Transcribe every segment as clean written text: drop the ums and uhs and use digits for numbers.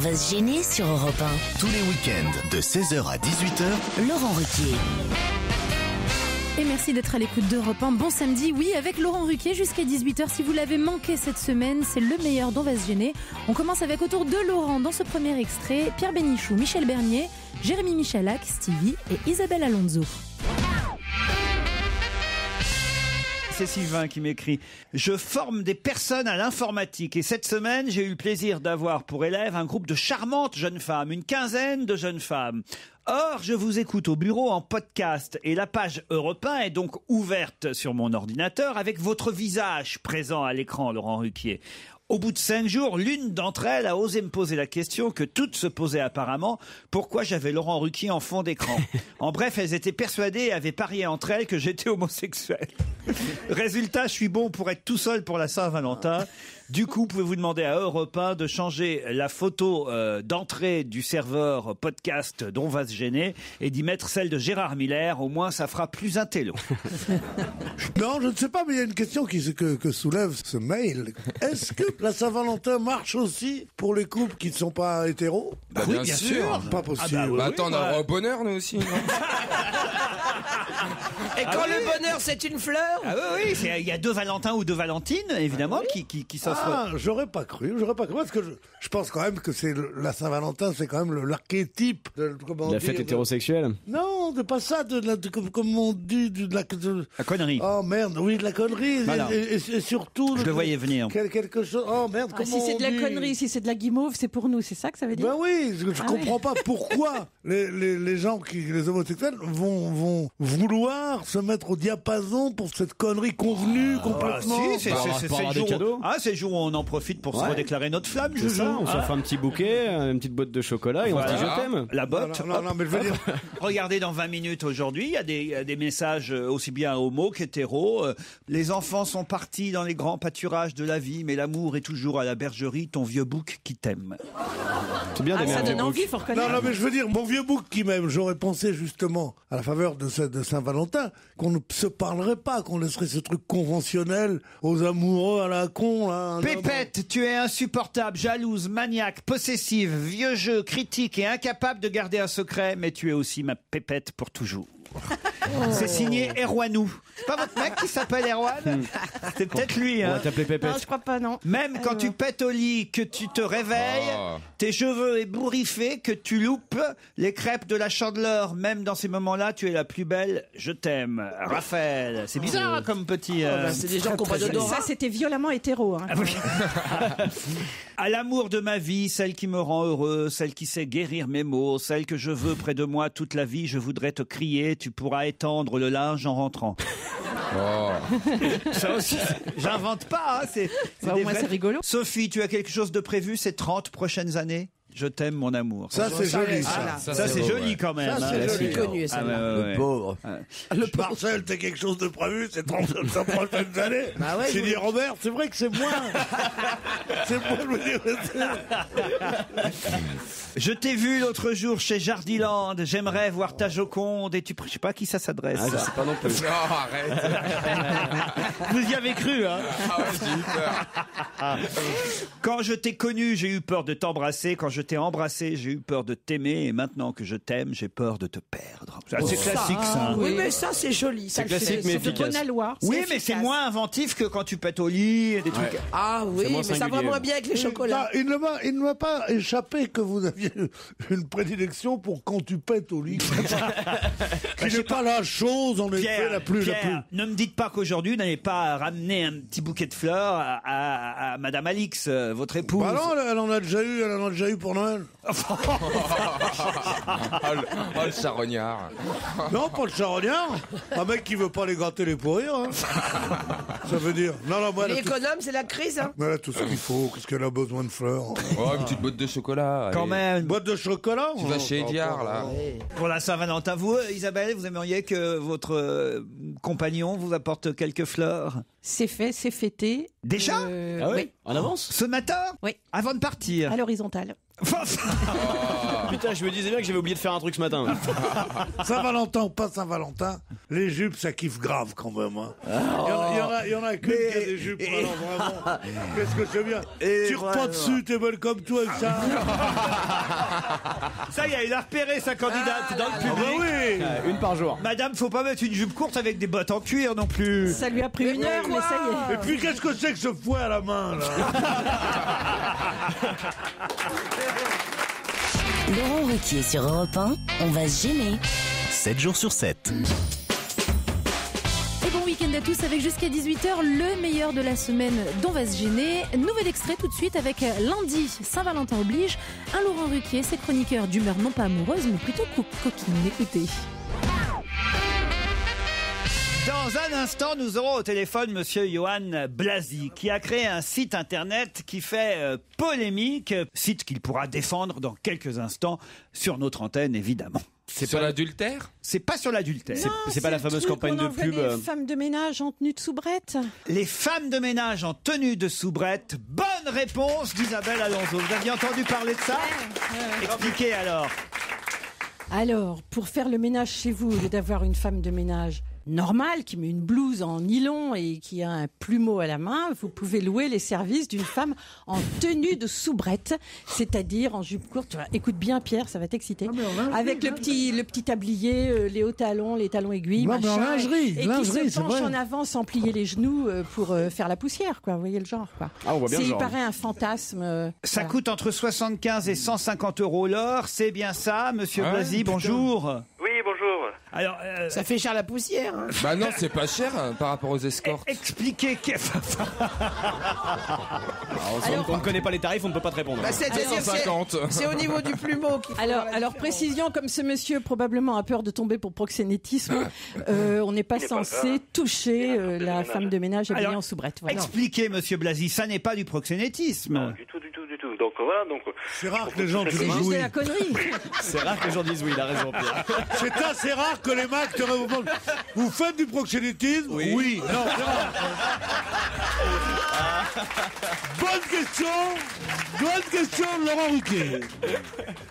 va se gêner sur Europe 1. Tous les week-ends, de 16h à 18h, Laurent Ruquier. Et merci d'être à l'écoute d'Europe 1. Bon samedi, oui, avec Laurent Ruquier jusqu'à 18h. Si vous l'avez manqué cette semaine, c'est le meilleur dont va se gêner. On commence avec autour de Laurent dans ce premier extrait. Pierre Bénichou, Michel Bernier, Jérémy Michalak, Stevie et Isabelle Alonso. C'est Sylvain qui m'écrit « Je forme des personnes à l'informatique et cette semaine, j'ai eu le plaisir d'avoir pour élève un groupe de charmantes jeunes femmes, une quinzaine de jeunes femmes. Or, je vous écoute au bureau en podcast et la page Europe 1 est donc ouverte sur mon ordinateur avec votre visage présent à l'écran, Laurent Ruquier. Au bout de 5 jours, l'une d'entre elles a osé me poser la question que toutes se posaient apparemment, pourquoi j'avais Laurent Ruquier en fond d'écran. En bref, elles étaient persuadées et avaient parié entre elles que j'étais homosexuel. Résultat, je suis bon pour être tout seul pour la Saint-Valentin. Du coup, pouvez-vous demander à Europe 1 de changer la photo d'entrée du serveur podcast dont on va se gêner et d'y mettre celle de Gérard Miller. Au moins, ça fera plus intello. Non, je ne sais pas, mais il y a une question que soulève ce mail. Est-ce que la Saint-Valentin marche aussi pour les couples qui ne sont pas hétéros? Bah, oui, bien sûr. Pas possible. Ah bah oui, bah attends, on a le droit au bonheur, nous aussi. Non Et quand le bonheur, c'est une fleur? Ah oui, il y a 2 Valentins ou 2 Valentines, évidemment, qui s'offrent. Ah, j'aurais pas cru, parce que je pense quand même que c'est la Saint-Valentin, c'est quand même l'archétype de la fête hétérosexuelle. Non, de pas ça, comme on dit, de la connerie. Oh merde, oui, de la connerie. Voilà. Et surtout. Je le voyais venir. Quelque chose. Oh merde, comment si c'est de la on dit connerie, si c'est de la guimauve, c'est pour nous, c'est ça que ça veut dire? Ben oui, je comprends pas pourquoi les gens les homosexuels vont vouloir se mettre au diapason pour cette connerie convenue complètement. C'est le jour où on en profite pour se redéclarer notre flamme, c'est ça, on s'offre un petit bouquet, une petite boîte de chocolat et on se dit je t'aime. La botte. Non, mais je veux dire. Regardez dans 20 minutes aujourd'hui, il y a des messages aussi bien homo qu'hétéro. Les enfants sont partis dans les grands pâturages de la vie, mais l'amour est toujours à la bergerie, ton vieux bouc qui t'aime. C'est bien d'aimer ça un donne vieux envie, bouc. faut reconnaître. Non, mais je veux dire, mon vieux bouc qui m'aime, j'aurais pensé justement, à la faveur de Saint-Valentin, qu'on ne se parlerait pas, qu'on laisserait ce truc conventionnel aux amoureux à la con, là. Pépette, tu es insupportable, jalouse, maniaque, possessive, vieux jeu, critique et incapable de garder un secret, mais tu es aussi ma pépette pour toujours. C'est signé Erwanou. C'est pas votre mec qui s'appelle Erwan? C'est peut-être lui, On hein. va t'appeler Pépette. Non, je crois pas, non. Même quand tu pètes au lit, que tu te réveilles, tes cheveux ébouriffés, que tu loupes les crêpes de la Chandeleur, même dans ces moments-là, tu es la plus belle, je t'aime. Raphaël, c'est bizarre hein, comme petit... C'est des gens qui ont pas d'odorat. Ça, c'était violemment hétéro. Hein. Ah oui. À l'amour de ma vie, celle qui me rend heureux, celle qui sait guérir mes maux, celle que je veux près de moi toute la vie, je voudrais te crier, tu pourras étendre le linge en rentrant. Ça aussi, j'invente pas, hein, c'est Bah, au moins, c'est rigolo. Sophie, tu as quelque chose de prévu ces 30 prochaines années? Je t'aime, mon amour. Ça, c'est joli, ça. Ça, c'est joli quand même. Ça, hein. c'est joli. Connu, ça. Le pauvre. Marcel, t'as quelque chose de prévu ces 30 prochaines années? Bah ouais, J'ai dit Robert, c'est vrai que c'est moi. C'est moi, je veux dire. Je t'ai vu l'autre jour chez Jardiland. J'aimerais voir ta Joconde et tu... Je sais pas à qui ça s'adresse. Ah, je sais pas non plus. Non, arrête. Vous y avez cru, hein? Ah ouais, j'ai eu peur. Quand je t'ai connu, j'ai eu peur de t'embrasser. Quand je t'ai embrassé, j'ai eu peur de t'aimer. Et maintenant que je t'aime, j'ai peur de te perdre. C'est classique, ça. Hein. Oui, mais ça, c'est joli. Ça, C'est classique, mais C'est de efficace. bonne aloi. Oui, mais c'est moins inventif que quand tu pètes au lit et des trucs. Ah oui, moins mais ça va singulier. moins bien avec les chocolats. Il ne m'a pas échappé que vous aviez une prédilection pour quand tu pètes au lit. Qui n'est pas la chose, en effet, la plus. Ne me dites pas qu'aujourd'hui, vous n'allez pas ramener un petit bouquet de fleurs à Madame Alix, votre épouse. Bah non, elle en a déjà eu pour Noël. Le charognard. Non, pas le charognard. Un mec qui veut pas les gâter les pourrir. Hein. Ça veut dire. Non, moi, elle a tout... L'économe, c'est la crise. Hein. Elle a tout ce qu'il faut. Qu'est-ce qu'elle a besoin de fleurs? Oh, une petite boîte de chocolat. Quand allez. même. Une boîte de chocolat? Tu vas chez Ediard, là. Pour la Saint-Valentin, vous, Isabelle, vous aimeriez que votre compagnon vous apporte quelques fleurs? C'est fait, c'est fêté. Déjà Ah ouais Oui, En avance Ce matin Oui. Avant de partir à l'horizontale. Putain, je me disais bien que j'avais oublié de faire un truc ce matin. Saint-Valentin ou pas Saint-Valentin, les jupes, ça kiffe grave quand même. Hein. Il y en a qu'une qui a des jupes, alors vraiment. Qu'est-ce que c'est bien. Tire pas dessus, t'es belle comme toi avec ça. Ça y est, il a repéré sa candidate dans le public. oui. Une par jour. Madame, faut pas mettre une jupe courte avec des bottes en cuir non plus. Ça lui a pris une heure, mais ça y est. Et puis qu'est-ce que c'est que ce fouet à la main là? Laurent Ruquier sur Europe 1, on va se gêner. 7 jours sur 7. Et bon week-end à tous avec jusqu'à 18h le meilleur de la semaine dont va se gêner. Nouvel extrait tout de suite avec lundi, Saint-Valentin oblige. Un Laurent Ruquier, ses chroniqueurs d'humeur non pas amoureuse mais plutôt coquine. Écoutez. Dans un instant, nous aurons au téléphone Monsieur Johan Blasi, qui a créé un site internet qui fait polémique, site qu'il pourra défendre dans quelques instants sur notre antenne, évidemment. C'est sur l'adultère? C'est pas sur l'adultère. C'est pas la fameuse campagne de pub. Les femmes de ménage en tenue de soubrette. Les femmes de ménage en tenue de soubrette. Bonne réponse d'Isabelle Alonso. Vous aviez entendu parler de ça? Expliquez alors. Alors, pour faire le ménage chez vous, au lieu d'avoir une femme de ménage normale qui met une blouse en nylon et qui a un plumeau à la main, vous pouvez louer les services d'une femme en tenue de soubrette, c'est-à-dire en jupe courte. Tu vois, écoute bien Pierre, ça va t'exciter. Avec le petit tablier, les hauts talons, les talons aiguilles, Non, mais en machin, lingerie, et qui lingerie, se c'est penche vrai. en avant sans plier les genoux pour faire la poussière, quoi. Vous voyez le genre, quoi. Ah, on voit bien le Il genre. paraît un fantasme. Ça voilà. coûte entre 75 et 150 euros l'heure. C'est bien ça, Monsieur Ouais, Blasi, putain. bonjour. Oui, bonjour. Alors, Ça fait cher la poussière. Hein. Bah non, c'est pas cher par rapport aux escortes. expliquez... On ne connaît pas les tarifs, on ne peut pas te répondre. Bah, c'est-à-dire que 150. c'est au niveau du plumeau qu'il faut Alors, faire la alors différence. précision, comme ce monsieur probablement a peur de tomber pour proxénétisme, on n'est pas Il n'est pas censé grave. toucher la femme de ménage habillée Alors, en soubrette. Voilà. Expliquez, Monsieur Blasi, ça n'est pas du proxénétisme. Du tout. Donc voilà, donc... C'est rare que les gens te C'est disent juste oui. de la connerie. C'est rare que les gens disent oui, il a raison, Pierre. C'est assez rare que les mecs te répondent. Vous faites du proxénétisme? Oui. Non, c'est rare. Bonne question de Laurent Ruquier.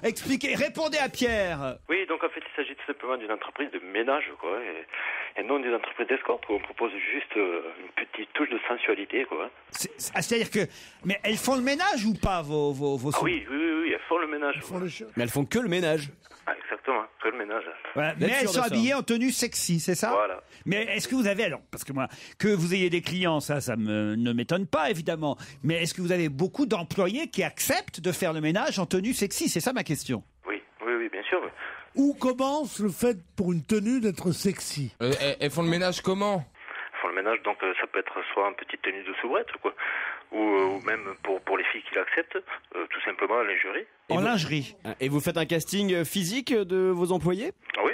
Expliquez, répondez à Pierre. Oui, donc en fait, il s'agit tout simplement d'une entreprise de ménage, quoi, et non d'une entreprise d'escorte, quoi. On propose juste une petite touche de sensualité, quoi. C'est-à-dire que... Mais elles font le ménage ou pas, vos Ah oui, elles font le ménage. quoi. Mais elles font que le ménage. Ah, exactement, que le ménage. Voilà. Vous Mais êtes elles sûr sont de ça habillées en tenue sexy, c'est ça? Voilà. Mais est-ce que vous avez, alors, parce que moi, que vous ayez des clients, ça ne m'étonne pas, évidemment. Mais est-ce que vous avez beaucoup d'employés qui acceptent de faire le ménage en tenue sexy? C'est ça ma question. Oui, bien sûr. oui. Où commence le fait pour une tenue d'être sexy? Elles font le ménage comment? Ils font le ménage, donc ça peut être soit en petite tenue de soubrette, quoi, ou même pour les filles qui l'acceptent, tout simplement en lingerie. En lingerie. Et vous faites un casting physique de vos employés? Ah oui.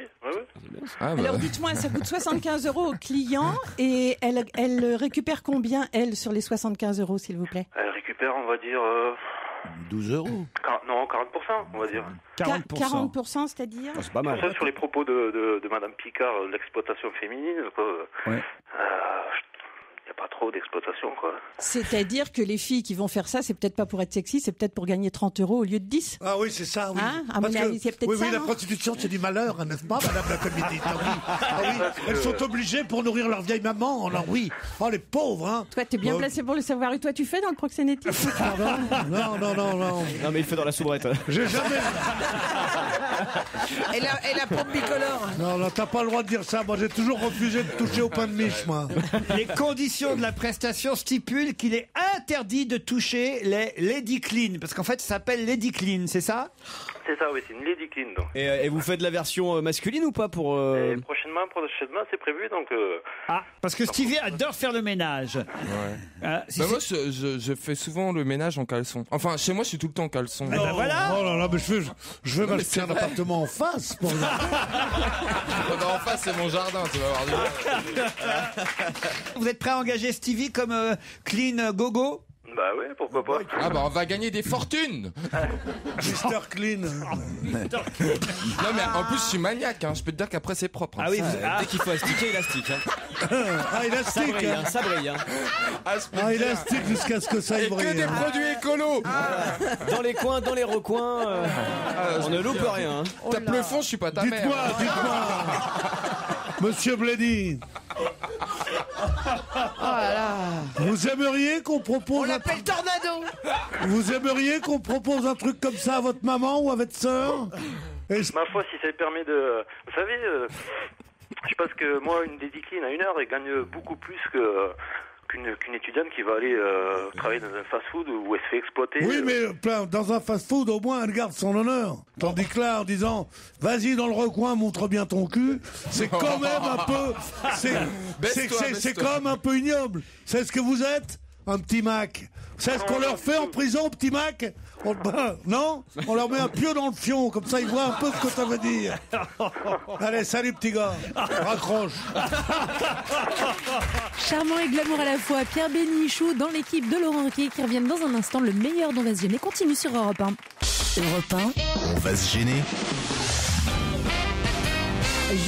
Ah, bah. Alors dites-moi, ça coûte 75 € au client et elle récupère combien, elle, sur les 75 €, s'il vous plaît? Elle récupère, on va dire... 12 euros. Non, 40%, on va dire. 40%. 40%, c'est-à-dire? Oh, c'est pas mal. Ça, sur les propos de Madame Picard, l'exploitation féminine, quoi. Ouais. Il n'y a pas trop d'exploitation, quoi. C'est-à-dire que les filles qui vont faire ça, c'est peut-être pas pour être sexy, c'est peut-être pour gagner 30 € au lieu de 10. Ah oui, c'est ça, oui. Hein, à mon Parce que- avis, c'est peut-être oui, ça, la non prostitution, c'est du malheur, hein, n'est-ce pas, madame la comédie? Ah oui. Elles sont obligées pour nourrir leur vieille maman, alors oui. Oh, les pauvres, hein. Toi, t'es bien Ouais. placé pour le savoir. Et toi, tu fais dans le proxénétisme? Non. Non, mais il fait dans la soubrette. J'ai jamais... Et la pompe bicolore. Non, t'as pas le droit de dire ça. Moi, j'ai toujours refusé de toucher au pain de miche, moi. Les conditions de la prestation stipulent qu'il est interdit de toucher les Lady Clean. Parce qu'en fait, ça s'appelle Lady Clean, c'est ça? C'est ça, oui, c'est une Lady Clean, donc. Et vous faites la version masculine ou pas pour... Et prochainement, c'est prévu, donc... Ah, parce que Stevie adore faire le ménage. Ouais. Si Bah c'est- moi, je fais souvent le ménage en caleçon. Enfin, chez moi, je suis tout le temps en caleçon. Ah bah voilà. Oh là là, mais je vais Non, mais m'acheter c'est un vrai. appartement en face pour En face, c'est mon jardin, tu vas voir. Vous êtes prêt à engager Stevie comme clean gogo? Bah ouais, pourquoi pas. Ah bah on va gagner des fortunes. Mr. Clean. Non mais en plus je suis maniaque, hein. Je peux te dire qu'après c'est propre. Hein. Ah oui, Dès qu'il faut astiquer, élastique. Hein. Ah, élastique. Ça brille. Hein. Ah, élastique jusqu'à ce que ça Et y brille. que des produits écolos. Dans les coins, dans les recoins, on ne loupe rien. Hein. Tape le fond, je suis pas ta mère. Dites-moi. Monsieur Bledy. Vous aimeriez qu'on propose... On l'appelle Tornado. Vous aimeriez qu'on propose un truc comme ça à votre maman ou à votre sœur? Ma foi, si ça permet de... Vous savez, je pense que moi, une dédicline à 1 heure, elle gagne beaucoup plus qu'une étudiante qui va aller travailler dans un fast-food où elle se fait exploiter. Oui, mais dans un fast-food, au moins, elle garde son honneur. Tandis que là, en disant, vas-y dans le recoin, montre bien ton cul, c'est quand même un peu... C'est quand même un peu ignoble. C'est ce que vous êtes? Un petit Mac. C'est ce qu'on leur fait en prison, petit Mac? Non? On leur met un pieu dans le fion, comme ça ils voient un peu ce que ça veut dire. Allez, salut petit gars. Raccroche. Charmant et glamour à la fois, Pierre Bénichou dans l'équipe de Laurent Ruquier qui reviennent dans un instant. Le meilleur d'On va se gêner continue sur Europe 1. Europe 1. On va se gêner.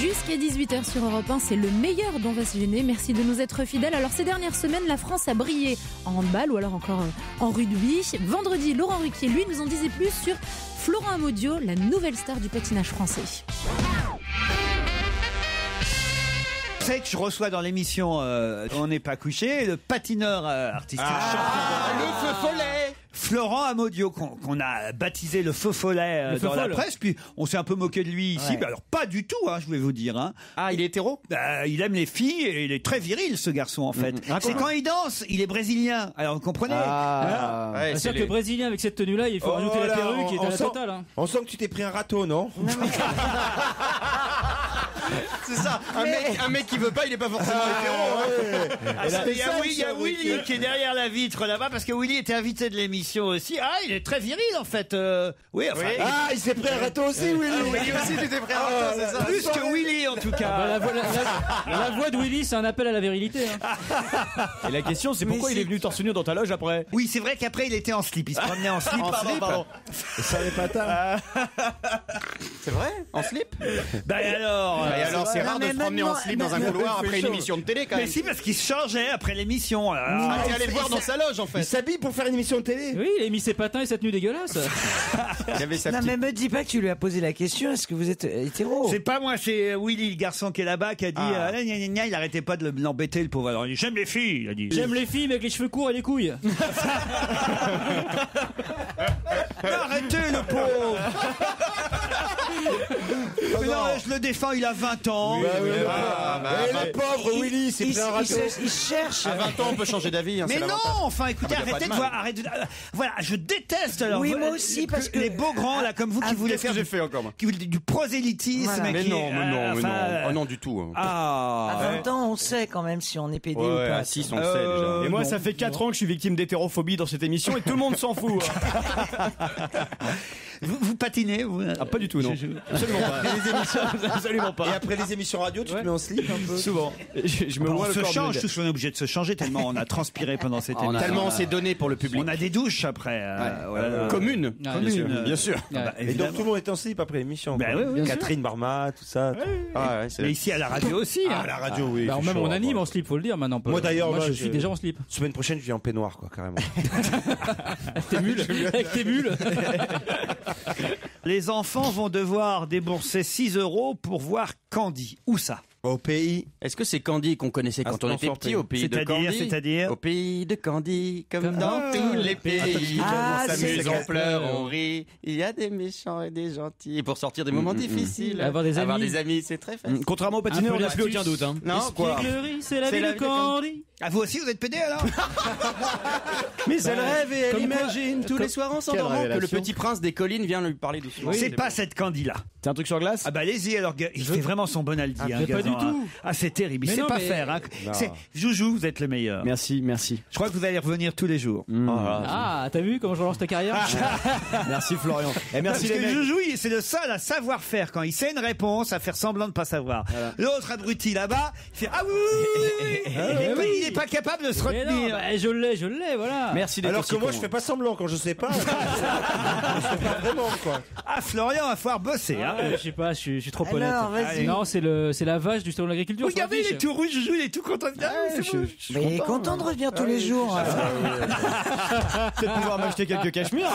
Jusqu'à 18h sur Europe 1, c'est le meilleur d'On va se gêner. Merci de nous être fidèles. Alors ces dernières semaines, la France a brillé en handball ou alors encore en rugby. Vendredi, Laurent Ruquier, lui, nous en disait plus sur Florent Amodiot, la nouvelle star du patinage français. Vous savez que je reçois dans l'émission On n'est pas couché, le patineur artistique champion. Le feu follet. Florent Amodiot, qu'on a baptisé le feu follet dans la presse, puis on s'est un peu moqué de lui ici, mais alors pas du tout, hein, je vais vous dire. Hein. Ah, il est hétéro? Il aime les filles et il est très viril ce garçon en fait. C'est quand il danse, il est brésilien, alors vous comprenez? C'est sûr que brésilien avec cette tenue-là, il faut rajouter la perruque qui est à la totale. Hein. On sent que tu t'es pris un râteau, non? C'est ça, un mec qui veut pas, il est pas forcément hétéro. Il y a Willy qui est derrière la vitre là-bas, parce que Willy était invité de l'émission aussi. Ah, il est très viril en fait. Oui, enfin. Ah, il s'est pris un râteau aussi, Willy. Willy aussi, tu t'es pris un râteau, c'est ça. Plus que Willy en tout cas. La voix de Willy, c'est un appel à la virilité. Hein. Et la question, c'est pourquoi il est venu torse nu dans ta loge après? Oui, c'est vrai qu'après il était en slip. Il se promenait en slip. Pardon. Ça n'est pas tard. C'est vrai? En slip? Alors, c'est rare de se promener en slip dans un couloir après une émission de télé quand même. Mais si, parce qu'il se changeait après l'émission. T'es allé le voir dans sa loge en fait. Il s'habille pour faire une émission de télé. Oui, il a mis ses patins et sa tenue dégueulasse. Non, mais me dis pas que tu lui as posé la question, est-ce que vous êtes hétéro? C'est pas moi, c'est Willy, le garçon qui est là-bas, qui a dit il arrêtait pas de l'embêter, le pauvre. Alors, il dit, j'aime les filles, il a dit. J'aime les filles, mais avec les cheveux courts et les couilles. Arrêtez le pauvre. Mais non, je le défends, il a 20 ans. Le pauvre Willy, c'est plein un râteau. Il cherche. À 20 ans, on peut changer d'avis. Hein, mais non, enfin, écoutez, arrêtez de voir. Voilà, je déteste alors. Oui, moi aussi, parce que les beaux grands là, comme vous, qui voulaient faire du prosélytisme. Voilà. Mais non. Oh non, du tout. À 20 ans, on sait quand même si on est pédé ou pas. À 6, on le sait déjà. Et moi, ça fait 4 ans que je suis victime d'hétérophobie dans cette émission et tout le monde s'en fout. Vous patinez, vous? Ah, pas du tout, non. Absolument pas. Les émissions, absolument pas. Et après les émissions radio, tu te mets en slip un peu? Souvent. Je me vois on se change, tous on est obligé de se changer tellement on a transpiré pendant cette émission. Tellement on s'est donné pour le public. On a des douches après. Commune. Bien sûr. Et donc tout le monde était en slip après l'émission. Catherine Barma, tout ça. Mais ici à la radio aussi. À la radio, oui. Même on anime en slip, faut le dire maintenant. Moi d'ailleurs, je suis déjà en slip. Semaine prochaine, je viens en peignoir, quoi, carrément. Avec tes bulles. Les enfants vont devoir débourser 6 € pour voir Candy. Où ça? Au pays. Est-ce que c'est Candy qu'on connaissait quand on était petit, au pays de Candy? C'est-à-dire au pays de Candy, comme dans tous les pays. On s'amuse, on pleure, on rit. Il y a des méchants et des gentils. Et pour sortir des moments difficiles, avoir des amis, c'est très facile. Contrairement au patineur, on n'a plus aucun doute. Non, quoi? C'est la vie de Candy. Ah, vous aussi, vous êtes pédé alors? Mais elle rêve et elle imagine tous les soirs en s'endormant que le petit prince des collines vient lui parler doucement. C'est pas cette Candy là. C'est un truc sur glace? Ah bah allez-y alors, il fait vraiment son bon Aldi. du tout. Ah, c'est terrible. Il Mais sait non, pas mais- faire. Hein. Joujou, vous êtes le meilleur. Merci. Je crois que vous allez revenir tous les jours. Ah, t'as vu comment je relance ta carrière? Merci Florian. Et merci Parce les que mecs. Joujou, c'est le seul à savoir faire quand il sait une réponse, à faire semblant de pas savoir. L'autre abruti là-bas, il fait ah oui. Il n'est pas capable de se Mais non, retenir. bah, je l'ai, voilà. Merci d'être Alors que aussi moi, con. je fais pas semblant quand je sais pas. Je sais pas vraiment, quoi. Ah, Florian va falloir bosser. Hein. Je sais pas, je suis trop honnête. Alors, vas-y. Non, c'est la vache du salon de l'agriculture. Regardez, il est tout rouge, Joujou, il est tout content. Mais il est content de revenir tous les jours. Peut-être pouvoir m'acheter quelques cachemires.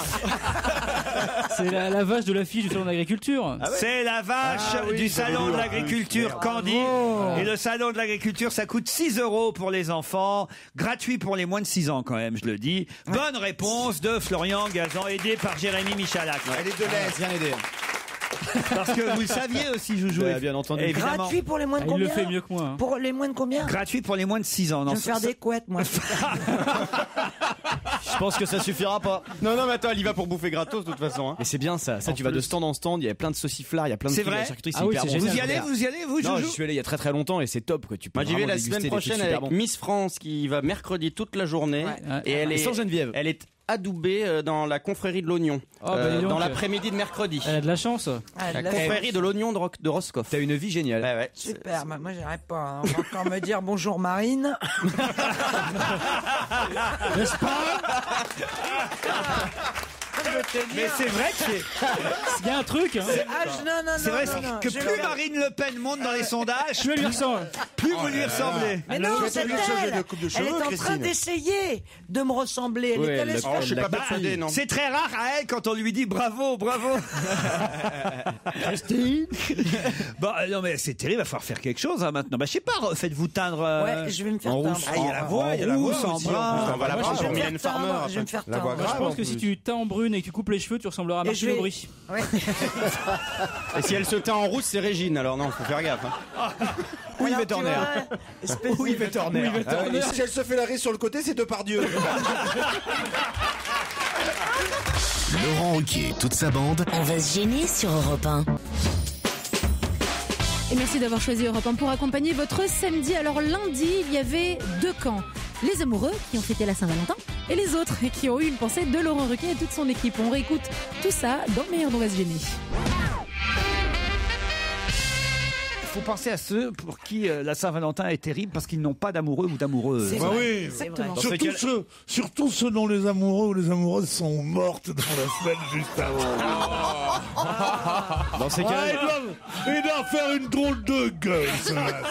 C'est la vache de la fille du salon de l'agriculture. C'est la vache du salon de l'agriculture Candy. Et le salon de l'agriculture, ça coûte 6 € pour les enfants. Gratuit pour les moins de 6 ans quand même, je le dis. Bonne réponse de Florian Gazan, aidé par Jérémy Michalak. Elle est de l'aise. Bien aidé. Parce que vous le saviez aussi, Joujou. Bien entendu. Évidemment. Gratuit pour les moins de Il combien? le fait mieux que moi. Hein. Pour les moins de combien? Gratuit pour les moins de 6 ans. Je Non, vais me faire des couettes, moi. Je pense que ça suffira pas. Non, mais attends, elle y va pour bouffer gratos de toute façon. Hein. Et c'est bien ça. Tu vas de stand en stand. Il y a plein de sauciflards, il y a plein de C'est trucs, vrai la charcuterie, Ah oui, hyper c'est bon. génial. Vous y allez, vous, Non, Joujou? j'y suis allé il y a très très longtemps et c'est top quoi. Tu peux Moi j'y vais vraiment la déguster semaine des trucs prochaine super avec bons. Miss France qui va mercredi toute la journée. Et elle Sans est Geneviève. Elle est adoubée dans la confrérie de l'oignon. Oh, bah, dis donc. Dans l'après-midi de mercredi. Elle a de la chance. La confrérie de l'oignon de Roscoff. T'as une vie géniale. Ouais. Super, moi j'arrête pas. Hein. On va encore me dire bonjour Marine. N'est-ce pas? Mais c'est vrai que c'est. Il y a un truc. Hein. C'est vrai que plus Marine Le Pen monte dans les sondages, Je vais lui ressembler. plus vous lui ressemblez. Mais non, c'est elle. Elle est en train d'essayer de me ressembler. Elle est à l'espoir. Je suis pas persuadé, non. C'est très rare à elle quand on lui dit bravo. Christine. Bah non mais c'est terrible, il va falloir faire quelque chose hein, maintenant. Bah je sais pas, faites-vous teindre Ouais, je vais me faire teindre. Ah, il y a la voix, en brun. On va la voir pour Mylène Farmer. Je vais me faire La voix teindre. Je grave. pense que si tu teins en brune et que tu coupes les cheveux, tu ressembleras à Et Martine je vais- Aubry. Ouais. Et si elle se teint en rousse, c'est Régine. Alors non, faut faire gaffe. Hein. Ou Alors, Yves tu Turner. vois, espèce Ou de- Yves Turner. Et si elle se fait la rire sur le côté, c'est Depardieu. Laurent Ruquier, toute sa bande. On va se gêner sur Europe 1. Et merci d'avoir choisi Europe 1 pour accompagner votre samedi. Alors lundi, il y avait 2 camps. Les amoureux qui ont fêté la Saint-Valentin et les autres qui ont eu une pensée de Laurent Ruquier et toute son équipe. On réécoute tout ça dans Meilleur d'on va se gêner. Il faut penser à ceux pour qui la Saint-Valentin est terrible parce qu'ils n'ont pas d'amoureux ou d'amoureuses. C'est Bah vrai, oui. exactement. Surtout ceux dont les amoureux ou les amoureuses sont mortes dans la semaine juste avant. Dans ces cas-là, Ils doivent faire une drôle de gueule, ceux-là.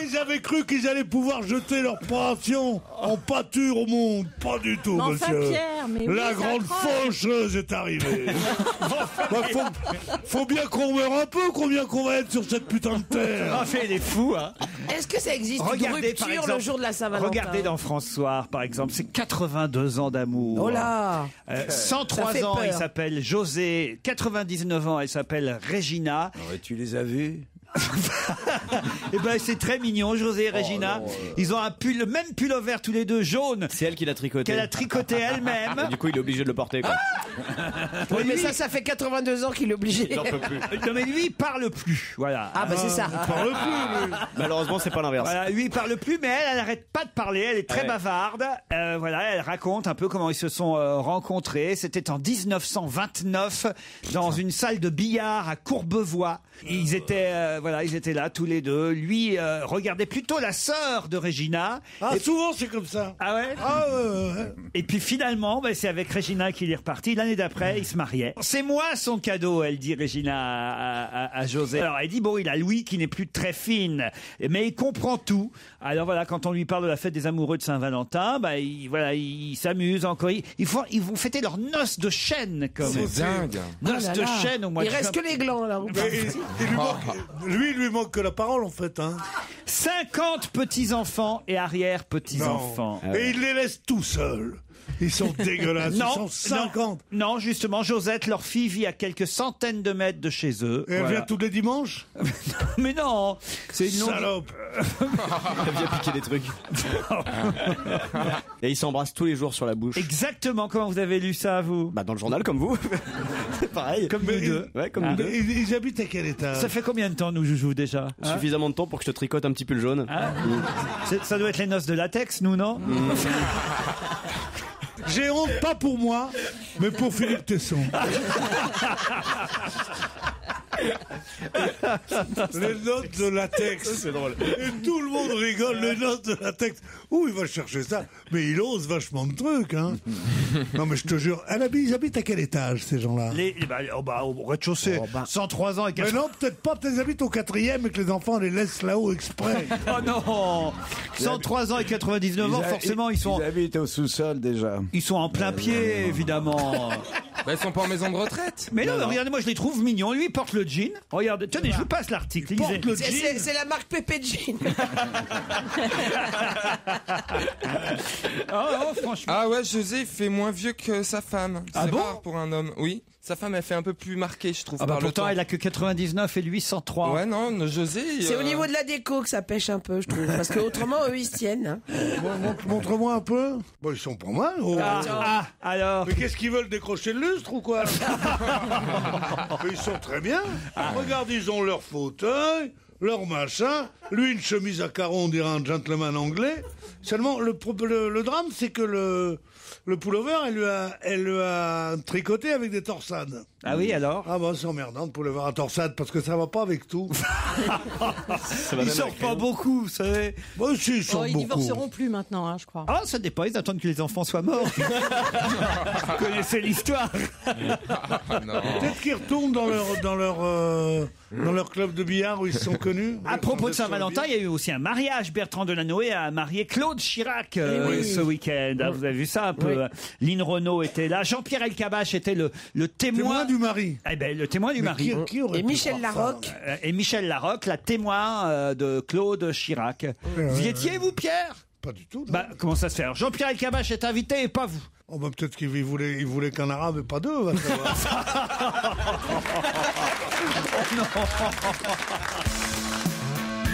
Ils avaient cru qu'ils allaient pouvoir jeter leur passion en pâture au monde. Pas du tout, Mais enfin, monsieur. Pierre, mais oui, La c'est grande incroyable. faucheuse est arrivée. Faut bien qu'on meure un peu, combien qu'on va être sur cette putain de terre. Ah, fait les fous, hein. Est-ce que ça existe Regardez, une par rupture exemple, le jour de la Saint-Valentin? Regardez dans François, par exemple, c'est 82 ans d'amour. Oh là 103 Ça fait ans, peur. il s'appelle José. 99 ans, elle s'appelle Regina. Tu les as vus? Et ben c'est très mignon, José et Regina. Ils ont un pull, le même pull vert tous les deux, jaune, c'est elle qui l'a tricoté. qu'elle a tricoté elle-même. Du coup, il est obligé de le porter quoi. Oui, mais ça fait 82 ans qu'il est obligé. Il en peut plus. Non mais lui il parle plus, voilà. Ah bah c'est ça. Parle plus, lui. Malheureusement, c'est pas l'inverse. Voilà, lui il parle plus, mais elle n'arrête pas de parler. Elle est très Ouais. bavarde. Voilà, elle raconte un peu comment ils se sont rencontrés. C'était en 1929 dans une salle de billard à Courbevoie. Ils étaient là tous les deux. Lui regardait plutôt la sœur de Regina. Ah, souvent c'est comme ça. Ah ouais. Ah ouais. Et puis finalement, c'est avec Regina qu'il est reparti. L'année d'après, il se mariait. C'est moi son cadeau, elle dit Regina à José. Alors elle dit bon, il a Louis qui n'est plus très fine, mais il comprend tout. Alors voilà, quand on lui parle de la fête des amoureux de Saint-Valentin, il s'amuse encore. Ils vont fêter leur noces de chêne comme C'est dingue. noces de chêne au mois Il de reste juin. que les glands là. Il lui manque que la parole en fait. Hein. 50 petits-enfants et arrière-petits-enfants. Et il les laisse tout seuls. Ils sont dégueulasses. Non, Ils sont 50. Non, justement, Josette, leur fille, vit à quelques centaines de mètres de chez eux. Et elle vient tous les dimanches? Mais non, c'est une salope. Elle vient piquer des trucs. Et ils s'embrassent tous les jours sur la bouche. Exactement. Comment vous avez lu ça, vous? Bah, dans le journal, comme vous. C'est pareil. Comme nous deux. Ouais, comme nous deux. Ils habitent à quel étage? Ça fait combien de temps, nous, Joujou, déjà? Suffisamment de temps pour que je te tricote un petit pull jaune. Ça doit être les noces de latex, nous, non? J'ai honte, pas pour moi, mais pour Philippe Tesson. Les notes de latex. C'est drôle. Et tout le monde rigole, les notes de latex. Où il va chercher ça? Mais il ose vachement de trucs, hein. Non, mais je te jure, ils habitent à quel étage, ces gens-là? Au rez-de-chaussée. 103 ans et 4... Mais non, peut-être pas, peut-être ils habitent au 4e et que les enfants les laissent là-haut exprès. Oh non! 103 ans et 99 ans, forcément, ils sont... Ils habitent au sous-sol, déjà. Ils sont en plein pied, évidemment. Bah, ils sont pas en maison de retraite. Mais non, regardez, moi je les trouve mignons. Lui, il porte le jean. Regardez, tenez, je vous passe l'article. C'est la marque Pépé Jean. Oh, franchement. Ah ouais, José fait moins vieux que sa femme. Ah C'est bon rare pour un homme. Oui. Sa femme, elle fait un peu plus marquée, je trouve. Ah bah par le pourtant, temps. elle a que 99 et lui 103. Ouais, non, José. C'est au niveau de la déco que ça pêche un peu, je trouve. Parce qu'autrement, eux, ils se tiennent. Montre-moi un peu. Bon, ils sont pas mal. Oh. Alors. Mais qu'est-ce qu'ils veulent, décrocher le lustre ou quoi? Ils sont très bien. Regarde, ils ont leur fauteuil, leur machin. Lui, une chemise à carreaux, on dirait un gentleman anglais. Seulement, le drame, c'est que le pullover, elle lui a tricoté avec des torsades. Ah oui, alors? Ah bah c'est emmerdant, le pullover à torsade, parce que ça va pas avec tout. Ils sortent pas beaucoup, vous savez. Bah si, ils sortent Ils beaucoup. divorceront plus maintenant, hein, je crois. Ah, ça dépend, ils attendent que les enfants soient morts. Vous connaissez l'histoire. Peut-être qu'ils retournent dans leur club de billard où ils se sont connus. À propos de Saint-Valentin, il y a eu aussi un mariage. Bertrand Delanoë a marié Claude Chirac ce week-end. Ah, vous avez vu ça un peu? Lynn Renault était là. Jean-Pierre Elkabbach était le témoin du mari. Eh ben, le témoin du mari. Et Michel Larocque. Et Michel Larocque, la témoin de Claude Chirac. Vous y étiez, vous, Pierre? Pas du tout. Bah, comment ça se fait? Jean-Pierre Elkabbach est invité et pas vous. Oh bah peut-être qu'il voulait qu'un arabe et pas deux. Va savoir.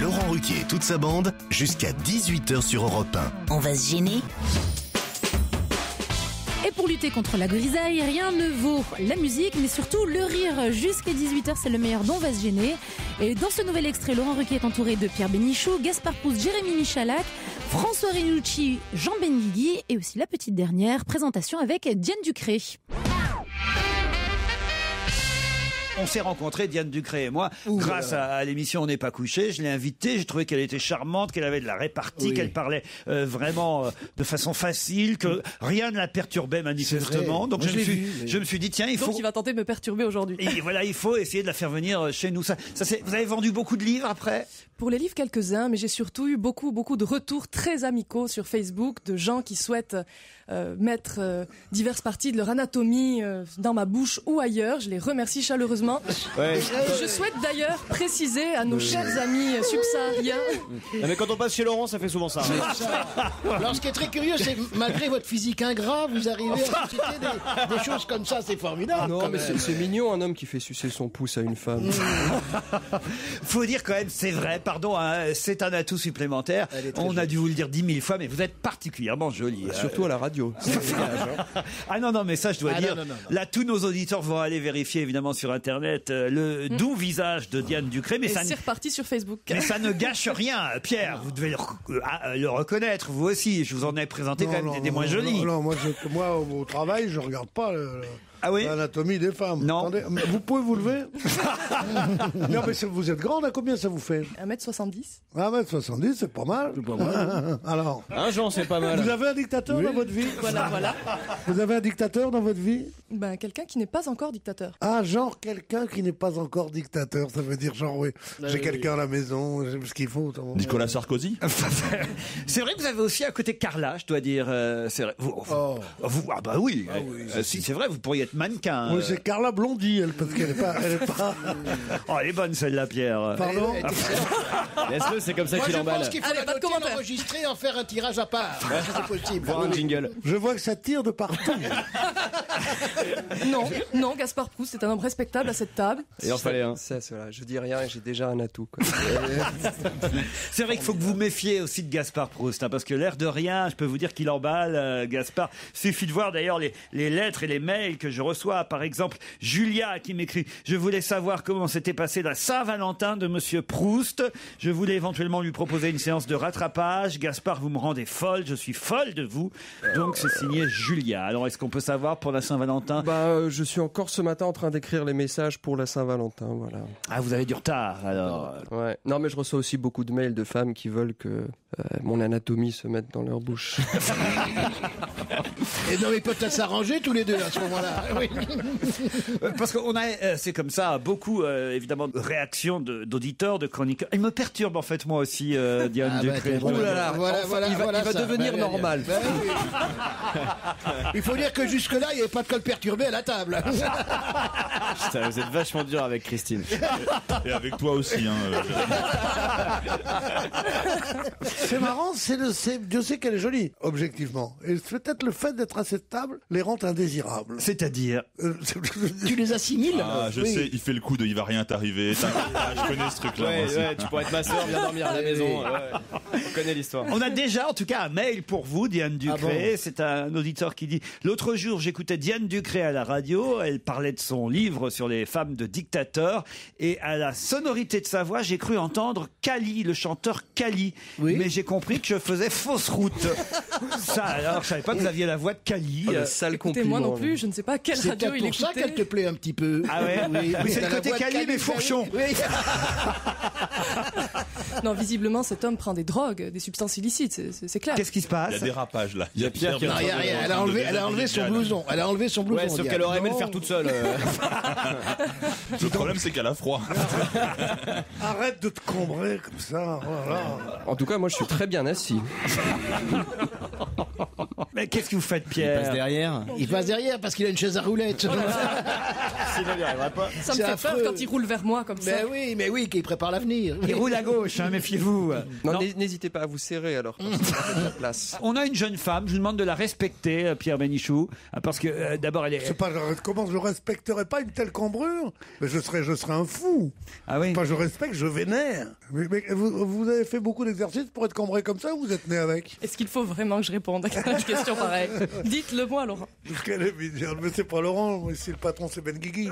Laurent Ruquier et toute sa bande, jusqu'à 18h sur Europe 1. On va se gêner. Et pour lutter contre la grisaille, rien ne vaut la musique, mais surtout le rire. Jusqu'à 18h, c'est le meilleur dont on va se gêner. Et dans ce nouvel extrait, Laurent Ruquier est entouré de Pierre Bénichou, Gaspard Proust, Jérémy Michalak, François Renucci, Jean Benguigui et aussi la petite dernière présentation avec Diane Ducré. On s'est rencontrés, Diane Ducré et moi, grâce à l'émission On n'est pas couché. Je l'ai invitée, j'ai trouvé qu'elle était charmante, qu'elle avait de la répartie, qu'elle parlait vraiment de façon facile, que rien ne la perturbait manifestement. Donc je me suis dit, tiens, il va tenter de me perturber aujourd'hui. Et voilà, il faut essayer de la faire venir chez nous. Vous avez vendu beaucoup de livres après? Pour les livres, quelques-uns, mais j'ai surtout eu beaucoup de retours très amicaux sur Facebook de gens qui souhaitent mettre diverses parties de leur anatomie dans ma bouche ou ailleurs. Je les remercie chaleureusement. Ouais. Je souhaite d'ailleurs préciser à nos chers amis subsahariens. Mais quand on passe chez Laurent, ça fait souvent ça. Alors, ce qui est très curieux, c'est que malgré votre physique ingrat, vous arrivez à susciter des choses comme ça, c'est formidable. Non, mais c'est mignon un homme qui fait sucer son pouce à une femme. Faut dire quand même, c'est vrai, pardon, hein, c'est un atout supplémentaire. On a dû vous le dire 10 000 fois, mais vous êtes particulièrement jolie. Surtout à la radio. Ah non, mais ça, je dois dire. Non. Là, tous nos auditeurs vont aller vérifier, évidemment, sur Internet, le doux visage de Diane Ducré. Mais c'est reparti sur Facebook. Mais ça ne gâche rien. Pierre, vous devez le reconnaître, vous aussi. Je vous en ai présenté quand même des moins jolis. Non, moi, au travail, je regarde pas l'anatomie des femmes. Non. Attendez, vous pouvez vous lever? Non, mais vous êtes grande, à combien ça vous fait? 1m70. 1m70, c'est pas mal. Alors. Un Jean, c'est pas mal. Vous avez un dictateur dans votre vie? Voilà. Vous avez un dictateur dans votre vie? Ben, quelqu'un qui n'est pas encore dictateur. Ah, genre quelqu'un qui n'est pas encore dictateur, ça veut dire genre, oui, j'ai quelqu'un à la maison, j'ai ce qu'il faut. Nicolas Sarkozy. C'est vrai que vous avez aussi à côté Carla, je dois dire. C'est vrai. Ah bah oui. Si, c'est vrai, vous pourriez être être mannequin. Oui, c'est Carla Blondy, elle, parce qu'elle est pas... Oh, elle est bonne celle-là, Pierre. Pardon. Laisse-le, c'est comme ça qu'il Je emballe. pense qu'il faut la noter, l'enregistrer, en faire un tirage à part. C'est possible. Voir un jingle. Je vois que ça tire de partout. Non, Gaspard Proust est un homme respectable à cette table. Et en fallait un. Voilà, je dis rien et j'ai déjà un atout. Quoi. C'est vrai qu'il faut que vous méfiez aussi de Gaspard Proust, parce que l'air de rien, je peux vous dire qu'il emballe, Gaspard. Suffit de voir d'ailleurs les lettres et les mails que je reçois. Par exemple, Julia qui m'écrit « Je voulais savoir comment s'était passée la Saint-Valentin de Monsieur Proust. Je voulais éventuellement lui proposer une séance de rattrapage. Gaspard, vous me rendez folle, je suis folle de vous. » Donc c'est signé Julia. Alors est-ce qu'on peut savoir pour la Saint-Valentin ? Je suis encore ce matin en train d'écrire les messages pour la Saint-Valentin, voilà. Ah, vous avez du retard, alors. Ouais. Non, mais je reçois aussi beaucoup de mails de femmes qui veulent que mon anatomie se mette dans leur bouche. Et non, ils peuvent peut-être s'arranger tous les deux à ce moment-là. Oui. Parce qu'on a, c'est comme ça, beaucoup, évidemment, de réactions d'auditeurs, de chroniqueurs. Il me perturbe, en fait, moi aussi, Diane Ducré. Oh là là, il va devenir normal. Oui. Il faut dire que jusque-là, il n'y avait pas de col perturbé à la table. Putain, vous êtes vachement dur avec Christine. Et avec toi aussi. C'est marrant, Dieu sait qu'elle est jolie, objectivement. Et peut-être le fait d'être à cette table les rend indésirables. C'est-à-dire Tu les assimiles. Je sais, il fait le coup de il va rien t'arriver. Je connais ce truc-là. Ouais, tu pourrais être ma soeur, viens dormir à la maison. On connaît l'histoire. On a déjà, en tout cas, un mail pour vous, Diane Ducré. C'est un auditeur qui dit « L'autre jour, j'écoutais Diane Ducré à la radio. Elle parlait de son livre sur les femmes de dictateurs. Et à la sonorité de sa voix, j'ai cru entendre Kali, le chanteur Kali. Oui. Mais j'ai compris que je faisais fausse route. » Ça, alors, je savais pas que vous aviez la voix de Kali. Sale compliment. Moi non plus, je ne sais pas quelle radio il écoutait. C'est pour ça qu'elle te plaît un petit peu. Ah ouais, oui. Mais c'est le côté Kali, mais fourchon. Oui. Non, visiblement, cet homme prend des drogues, des substances illicites, c'est clair. Qu'est-ce qui se passe? Il y a des rapages là. Il y a Pierre qui a rien. Elle a enlevé son blouson. Elle a enlevé son blouson. Ouais, sauf qu'elle aurait aimé le faire toute seule. Le problème, c'est qu'elle a froid. Arrête de te combrer comme ça. Voilà. En tout cas, moi, je suis très bien assis. Mais qu'est-ce que vous faites, Pierre? Il passe derrière. Il passe derrière parce qu'il a une chaise à roulettes. Sinon, il n'y arriverait pas. Ça me fait peur quand il roule vers moi comme ça. Mais oui, qu'il prépare l'avenir. Il roule à gauche, méfiez-vous. Non. N'hésitez pas à vous serrer alors. Place. On a une jeune femme, je vous demande de la respecter, Pierre Bénichou, parce que d'abord elle est... C'est pas, comment je respecterais pas une telle cambrure? Mais je serais un fou. Ah oui. Enfin, je respecte, je vénère. Mais vous avez fait beaucoup d'exercices pour être cambré comme ça ou vous êtes né avec? Est-ce qu'il faut vraiment que je réponde à une question pareille? Dites-le moi, Laurent. Parce qu'elle est mignonne, mais c'est pas Laurent, ici le patron c'est Ben Guigui.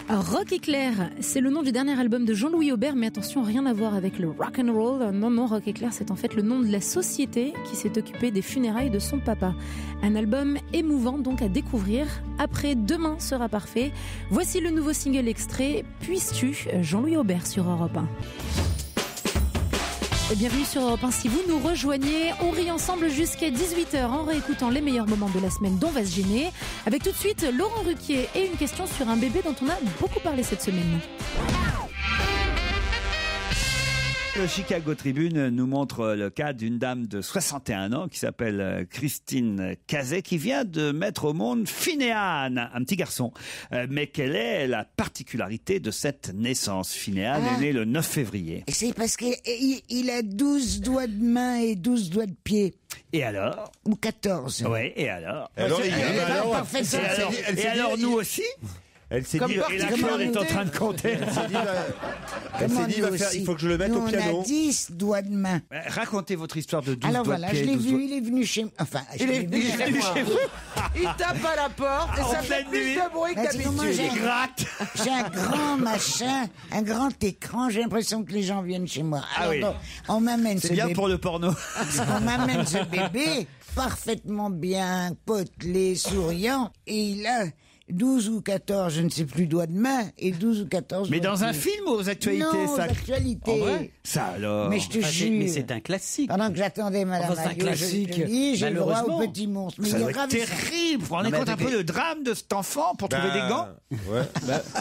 Rock Éclair, c'est le nom du dernier album de Jean-Louis Aubert, mais attention, rien à voir avec le rock and roll. Non, Rock Éclair, c'est en fait le nom de la société qui s'est occupée des funérailles de son papa. Un album émouvant donc à découvrir. Après Demain sera parfait, voici le nouveau single extrait Puisses-tu, Jean-Louis Aubert sur Europe 1. Et bienvenue sur Europe 1. Si vous nous rejoignez, on rit ensemble jusqu'à 18h en réécoutant les meilleurs moments de la semaine dont on va se gêner. Avec tout de suite Laurent Ruquier et une question sur un bébé dont on a beaucoup parlé cette semaine. Le Chicago Tribune nous montre le cas d'une dame de 61 ans qui s'appelle Christine Cazet, qui vient de mettre au monde Phinéane, un petit garçon. Mais quelle est la particularité de cette naissance? Phinéane est né le 9 février. C'est parce qu'il a 12 doigts de main et 12 doigts de pied. Et alors? Ou 14. Oui, et alors? Et alors nous aussi? Elle s'est dit, et la Claude est en train de compter. Elle s'est dit, il faut que je le mette au piano. On a 10 doigts de main. Racontez votre histoire de 12 Alors doigts voilà, de pied. je l'ai vu, il est venu chez moi. Enfin, il est venu chez vous. Il tape à la porte et ça fait plus de bruit que d'habitude. J'ai un grand machin, un grand écran. J'ai l'impression que les gens viennent chez moi. Alors, oui. On m'amène C'est bien pour le porno. On m'amène ce bébé parfaitement bien potelé, souriant, et 12 ou 14, je ne sais plus, doigts de main, et 12 ou 14... Mais dans un film ou aux actualités, non, ça aux actualités. En vrai ça alors. Mais je te jure. Mais c'est un classique. Pendant que j'attendais Madame Enfin, c'est un Maillot, classique. je dis, j'ai le droit au Malheureusement. petit monstre. Mais Ça il doit est être terrible. Vous vous rendez Non, mais compte un peu attendez. le drame de cet enfant pour trouver des gants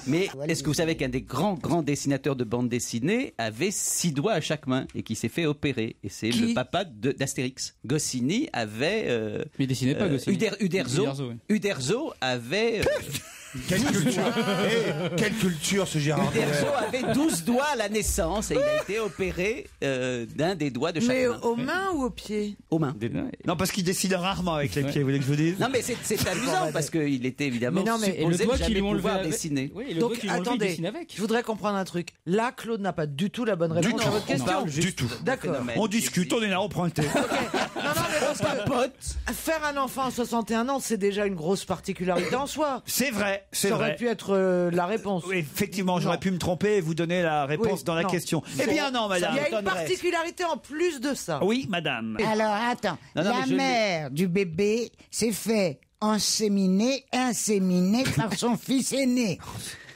Mais est-ce que vous savez qu'un des grands dessinateurs de bande dessinée avait 6 doigts à chaque main et qui s'est fait opérer? Et c'est le papa d'Astérix. Goscinny avait... Mais il dessinait pas Goscinny. Uderzo avait... Quelle culture quelle culture ce Gérard Uderzo avait 12 doigts à la naissance et il a été opéré d'un des doigts de chaque Mais main. aux mains ou aux pieds? Aux mains. Non, parce qu'il dessine rarement avec les pieds, vous voulez que je vous dise? Non, mais c'est amusant parce qu'il était évidemment supposé ne jamais pouvoir dessiner. Donc attendez, je voudrais comprendre un truc. Là, Claude n'a pas du tout la bonne réponse à votre question. Du tout. D'accord. On discute, on est là, on prend le thé. Non, mais parce que faire un enfant à 61 ans, c'est déjà une grosse particularité en soi. C'est vrai, c'est Ça vrai. aurait pu être la réponse. Oui, effectivement, j'aurais pu me tromper et vous donner la réponse dans la question. Eh bien non, madame. Il y a une particularité en plus de ça. Oui, madame. Alors, attends. La mère du bébé s'est fait inséminer par son fils aîné.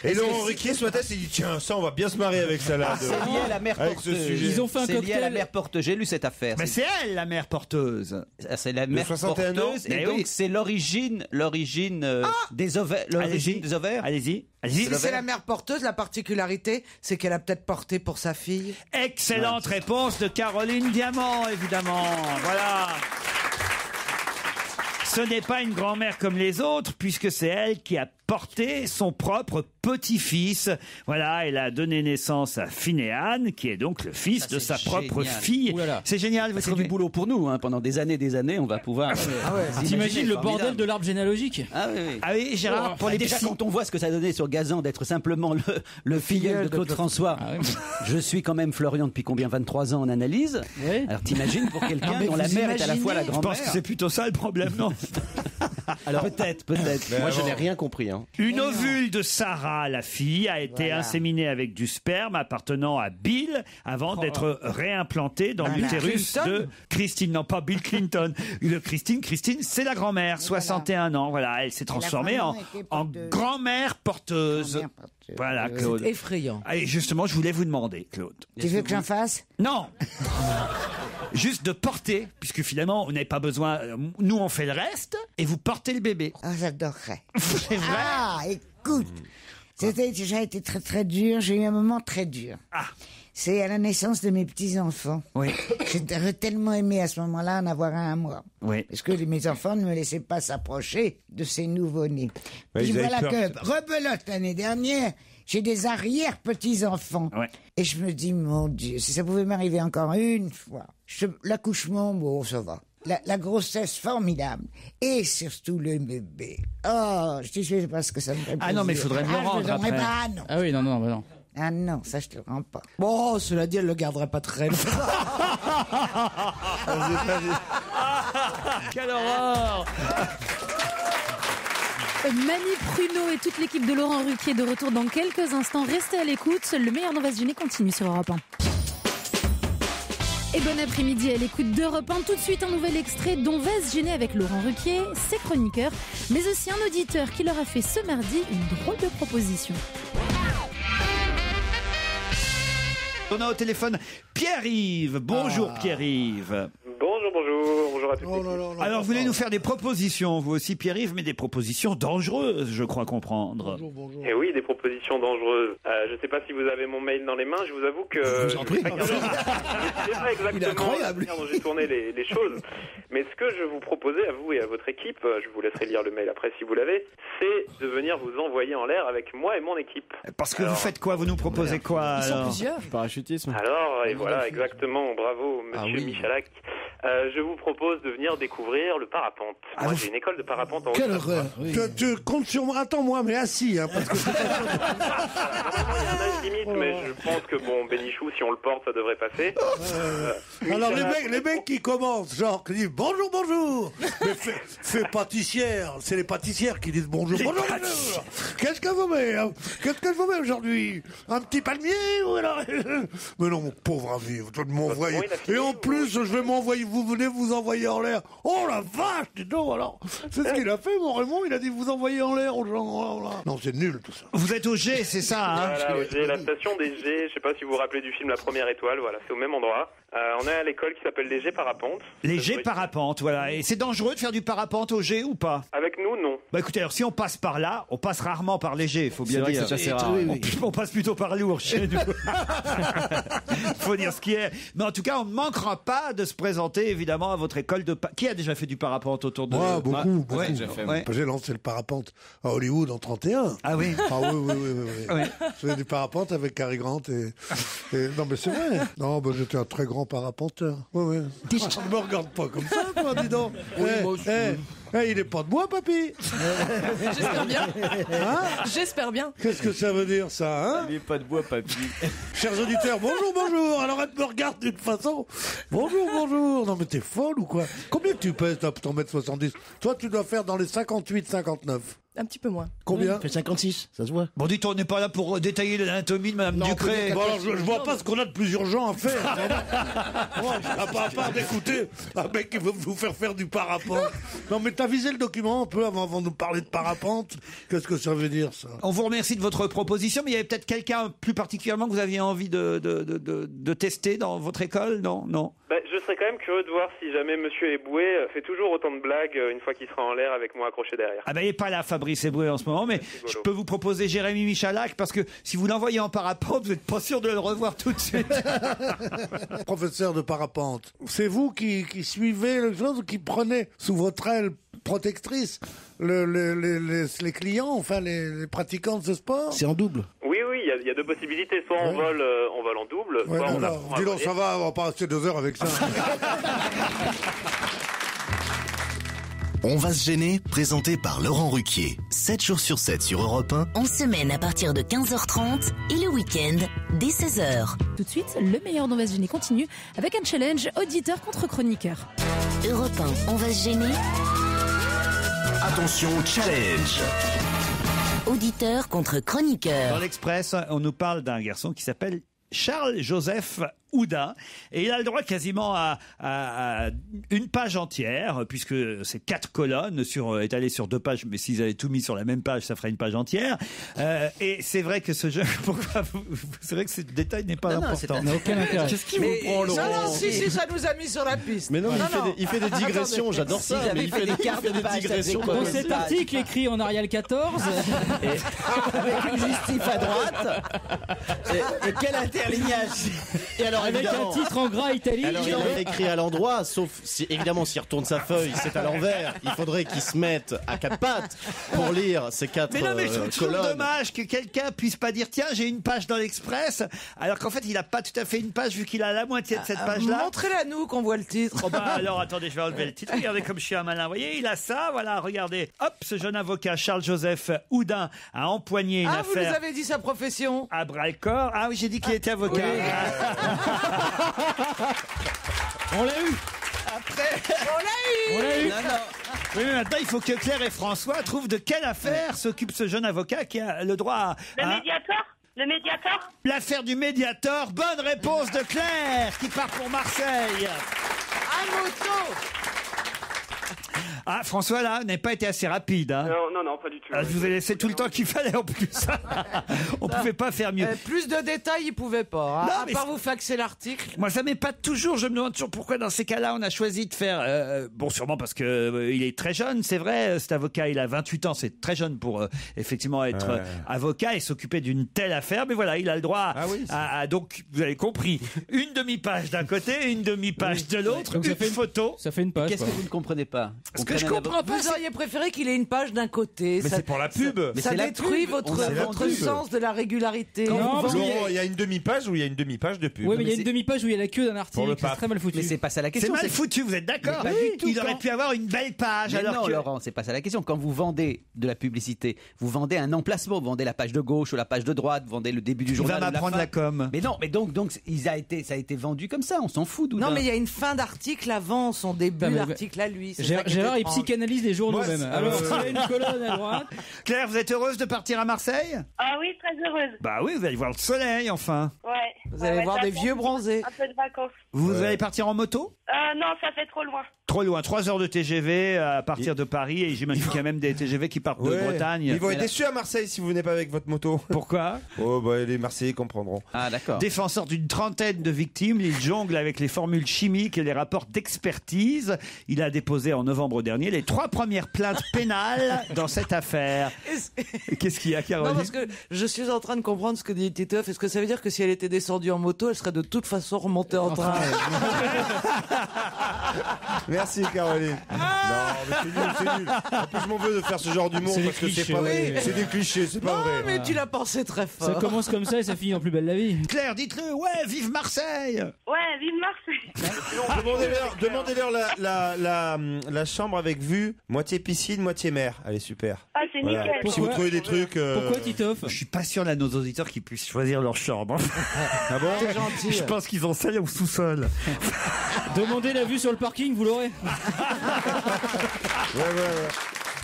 Et Laurent Ruquier, ce matin, s'est dit tiens, ça, on va bien se marrer avec ça là. C'est lié à la mère avec ce porteuse. sujet. Ils ont fait un C'est lié à cocktail. la mère porteuse. J'ai lu cette affaire. Mais c'est elle, la mère porteuse. C'est la mère 61 ans. porteuse. Mais Et oui. donc, c'est l'origine des ovaires. L'origine des ovaires. Allez-y. Si c'est la mère porteuse, la particularité, c'est qu'elle a peut-être porté pour sa fille. Excellente réponse de Caroline Diamant, évidemment. Voilà. Ce n'est pas une grand-mère comme les autres, puisque c'est elle qui a porté son propre petit-fils. Voilà, elle a donné naissance à Phinéane, qui est donc le fils de sa propre fille. C'est génial, vous C'est trouvez? du boulot pour nous. Pendant des années, on va pouvoir. T'imagines le bordel de l'arbre généalogique? Ah oui. Ah oui, Gérard, pour les Déjà, petits- quand on voit ce que ça donnait sur Gazan d'être simplement le filleul de Claude François, je suis quand même Florian depuis combien? 23 ans en analyse. Oui. Alors t'imagines pour quelqu'un dont la mère est à la fois la Je grand-mère. pense que c'est plutôt ça le problème, non? Alors peut-être. Moi, je n'ai rien compris. Une ovule de Sarah, la fille, a été inséminée avec du sperme appartenant à Bill avant d'être réimplantée dans l'utérus de Christine. Non, pas Bill Clinton. Christine, c'est la grand-mère, 61 ans. Voilà, elle s'est transformée en grand-mère porteuse. Voilà, Claude. C'est effrayant. Et justement, je voulais vous demander, Claude. Tu veux que j'en fasse? Non. Juste de porter, puisque finalement, vous n'avez pas besoin. Nous, on fait le reste, et vous portez le bébé. Oh, j'adorerais. C'est vrai. Ah, écoute, c'était déjà été très très dur. J'ai eu un moment très dur. Ah. C'est à la naissance de mes petits-enfants. Oui. J'aurais tellement aimé à ce moment-là en avoir un à moi. Oui. Parce que mes enfants ne me laissaient pas s'approcher de ces nouveaux-nés. Ouais, Puis ils avaient voilà peur. que, rebelote l'année dernière, j'ai des arrière-petits-enfants. Ouais. Et je me dis, mon Dieu, si ça pouvait m'arriver encore une fois. L'accouchement, bon, ça va. La grossesse formidable. Et surtout le bébé. Oh, je sais pas ce que ça me fait Ah non, mais il faudrait me le rendre après. Ah non. Ah oui, non. Ah non, ça je te le rends pas. Bon, cela dit, elle le garderait pas très longtemps. Quelle horreur! Mani Pruneau et toute l'équipe de Laurent Ruquier de retour dans quelques instants. Restez à l'écoute. Le meilleur dans va se gêner continue sur Europe 1. Et bon après-midi à l'écoute d'Europe 1. Tout de suite un nouvel extrait dont va se gêner avec Laurent Ruquier, ses chroniqueurs, mais aussi un auditeur qui leur a fait ce mardi une drôle de proposition. On a au téléphone Pierre-Yves. Bonjour Pierre-Yves. Bonjour à tous. Alors, vous voulez nous faire des propositions, vous aussi Pierre-Yves, mais des propositions dangereuses, je crois comprendre. Et oui, des propositions dangereuses. Je ne sais pas si vous avez mon mail dans les mains, je vous avoue que... Je vous en prie. C'est pas exactement la manière dont j'ai tourné les choses, mais ce que je vous proposais à vous et à votre équipe, je vous laisserai lire le mail après si vous l'avez, c'est de venir vous envoyer en l'air avec moi et mon équipe. Parce que vous faites quoi? Vous nous proposez quoi? Ils sont alors plusieurs. Parachutisme. Alors, et voilà, exactement, bravo, monsieur Michalak. Je vous propose de venir découvrir le parapente. Moi, j'ai une école de parapente en Quelle Haute-Savoie. horreur. Tu comptes sur moi. Attends-moi, mais assis, hein, parce que c'est pas Il y a un âge limite, mais je pense que bon, Bénichou, si on le porte, ça devrait passer. Alors les mecs qui commencent, genre, qui disent bonjour, Mais fais pâtissière. C'est les pâtissières qui disent bonjour. Bonjour, bonjour. Qu'est-ce que vous mettez aujourd'hui? Un petit palmier ou alors... Mais non, mon pauvre ami, vous devez m'envoyer. Et en plus, je vais m'envoyer, vous venez vous envoyer en l'air. Oh la vache, dis donc alors. C'est ce qu'il a fait, mon Raymond. Il a dit vous envoyer en l'air aux gens. Non, c'est nul tout ça. Vous êtes au G, c'est ça, hein? Voilà, au G, la station des G. Je sais pas si vous vous rappelez du film La Première Étoile. Voilà, c'est au même endroit. On est à l'école qui s'appelle les G Parapente. Les G Parapente, voilà. Et c'est dangereux de faire du parapente au G ou pas? Avec nous, non. Bah écoutez, alors si on passe par là, on passe rarement par les G, il faut bien dire. On passe plutôt par lourd chez nous. Faut dire ce qui est. Mais en tout cas, on ne manquera pas de se présenter évidemment à votre école de... Qui a déjà fait du parapente autour de... Moi, beaucoup. Ouais. J'ai lancé le parapente à Hollywood en 31. Ah oui? Ah oui. Je faisais du parapente avec Cary Grant et... Non mais c'est vrai. Non, bah, j'étais un très grand parapenteur. Oui. Ne me regarde pas comme ça, toi, dis donc. Il est pas de moi, papy. J'espère bien. Hein? J'espère bien. Qu'est-ce que ça veut dire, ça, hein? Il est pas de bois, papy. Chers auditeurs, bonjour. Alors, elle me regarde d'une façon. Bonjour. Non, mais t'es folle ou quoi? Combien tu pèses, toi, pour ton mètre 70? Toi, tu dois faire dans les 58-59. Un petit peu moins. Combien? Fait 56, ça se voit. Bon, dites, on n'est pas là pour détailler l'anatomie de Madame Ducré. Bon, alors, je vois pas ce qu'on a de plus urgent à faire. À part d'écouter un mec qui veut vous faire du parapente. Non, mais t'as visé le document un peu avant de nous parler de parapente. Qu'est-ce que ça veut dire, ça? On vous remercie de votre proposition, mais il y avait peut-être quelqu'un plus particulièrement que vous aviez envie de tester dans votre école, non? Je serais quand même curieux de voir si jamais Monsieur Eboué fait toujours autant de blagues une fois qu'il sera en l'air avec moi accroché derrière. Ah ben il n'est pas là, Fabrice Eboué, en ce moment, mais je peux vous proposer Jérémy Michalak, parce que si vous l'envoyez en parapente, vous n'êtes pas sûr de le revoir tout de suite. Professeur de parapente, c'est vous qui suivez les choses, qui prenez sous votre aile protectrice les clients, enfin les pratiquants de ce sport? C'est en double. Oui, il y a deux possibilités. Soit on vole en double, soit on apprend à dis donc, voler. ça va, on va pas rester 2 heures avec ça. On va se gêner, présenté par Laurent Ruquier. 7 jours sur 7 sur Europe 1. En semaine à partir de 15h30 et le week-end dès 16h. Tout de suite, le meilleur d'On va se gêner continue avec un challenge auditeur contre chroniqueur. Europe 1, on va se gêner. Attention, challenge. Auditeur contre chroniqueur. Dans l'Express, on nous parle d'un garçon qui s'appelle Charles-Joseph Oudin, et il a le droit quasiment à une page entière, puisque c'est 4 colonnes étalées sur 2 pages, mais s'ils avaient tout mis sur la même page, ça ferait une page entière. Et c'est vrai que ce jeu, pourquoi c'est vrai que ce détail n'est pas important. Ça n'a aucun intérêt. Qu'est-ce qu'il vous prend, Laurent? Non, si, ça nous a mis sur la piste. Mais non, il fait des digressions, j'adore ça. S'ils avaient fait des cartes de page, digressions. Dans cet article écrit en Arial 14, avec une justif à droite, et quel interlignage. Et alors, avec évidemment, un titre en gras italique. alors, il a écrit à l'endroit, sauf si, évidemment, s'il retourne sa feuille, c'est à l'envers. Il faudrait qu'il se mette à 4 pattes pour lire ces 4 Mais non, mais je trouve toujours colonnes. dommage que quelqu'un puisse pas dire tiens, j'ai une page dans l'Express, alors qu'en fait il a pas tout à fait une page vu qu'il a la moitié de cette page-là. Montrez-la nous qu'on voit le titre. Oh bah alors attendez, je vais enlever le titre. Regardez comme je suis un malin. Vous voyez, il a ça, voilà, regardez. Hop, ce jeune avocat Charles-Joseph Oudin a empoigné une Vous nous affaire avez dit sa profession. à bras-le-corps. Ah oui, j'ai dit qu'il était avocat. On l'a eu. On l'a eu. Oui, mais maintenant il faut que Claire et François trouvent de quelle affaire s'occupe ce jeune avocat qui a le droit à... Le médiateur. L'affaire du médiateur. Bonne réponse de Claire qui part pour Marseille. Un moto. Ah, François, là, n'a pas été assez rapide. Hein. Non, pas du tout. Je vous ai laissé tout le temps qu'il fallait en plus. On pouvait pas faire mieux. Plus de détails, il pouvait pas. Non, À mais part vous faxer l'article. Moi, ça m'épate toujours. Je me demande toujours pourquoi, dans ces cas-là, on a choisi de faire. Bon, sûrement parce que il est très jeune, c'est vrai. Cet avocat, il a 28 ans. C'est très jeune pour effectivement être avocat et s'occuper d'une telle affaire. Mais voilà, il a le droit à donc, vous avez compris, une demi-page d'un côté, une demi-page de l'autre, Donc une photo. Ça fait une page. Qu'est-ce que vous ne comprenez pas? Ce que je comprends pas, Vous auriez préféré qu'il ait une page d'un côté. Mais c'est pour la pub. Ça détruit votre sens de la régularité. Non, parce Laurent, il y a une demi-page ou il y a une demi-page de pub? Oui, mais il y a une demi-page où il y a la queue d'un article. C'est très mal foutu. Mais c'est pas ça la C'est question. mal foutu, vous êtes d'accord? Mais pas du tout, Il aurait quand- pu avoir une belle page. Mais alors non, que... Laurent, c'est pas ça la question. Quand vous vendez de la publicité, vous vendez un emplacement, vous vendez la page de gauche ou la page de droite, vous vendez le début du Il journal. va ou m'apprendre fin. la com. Mais non, mais donc ça a été vendu comme ça. On s'en fout. Non, mais il y a une fin d'article avant son début Non, mais- d'article à lui. C'est ça qui est Gérard, il psychanalyse les journaux même. Alors, s'il y a une colonne à droite. Claire, vous êtes heureuse de partir à Marseille? Ah oui, très heureuse. Bah oui, vous allez voir le soleil, enfin. Ouais. Vous allez voir des vieux bronzés. Un peu de vacances. Vous allez partir en moto? Non, ça fait trop loin. Trop loin, 3 heures de TGV à partir de Paris, et j'imagine qu'il y a même des TGV qui partent de Bretagne. Ils vont être déçus à Marseille si vous venez pas avec votre moto. Pourquoi? Oh bah les Marseillais comprendront. Ah d'accord. Défenseur d'une trentaine de victimes, il jongle avec les formules chimiques et les rapports d'expertise. Il a déposé en novembre dernier les 3 premières plaintes pénales dans cette affaire. Qu'est-ce qu'il y a, Caroline? Non, parce que je suis en train de comprendre ce que dit Titoff. Est-ce que ça veut dire que si elle était descendue en moto, elle serait de toute façon remontée en train? Merci Caroline. Non mais c'est nul. En plus je m'en veux de faire ce genre d'humour parce que c'est pas vrai. C'est des clichés, c'est pas vrai. Non mais tu l'as pensé très fort. Ça commence comme ça et ça finit en plus belle la vie. Claire, dites-le, ouais, vive Marseille! Ouais, vive Marseille. Demandez-leur la chambre avec vue, moitié piscine, moitié mer. Allez, super. Ah, c'est nickel. Si vous trouvez des trucs... Pourquoi Titoff? Je suis pas sûr là, nos auditeurs qui puissent choisir leur chambre. Ah bon? C'est gentil. Je pense qu'ils ont celle au sous-sol. Demandez la vue sur le parking, vous l'aurez. Ouais.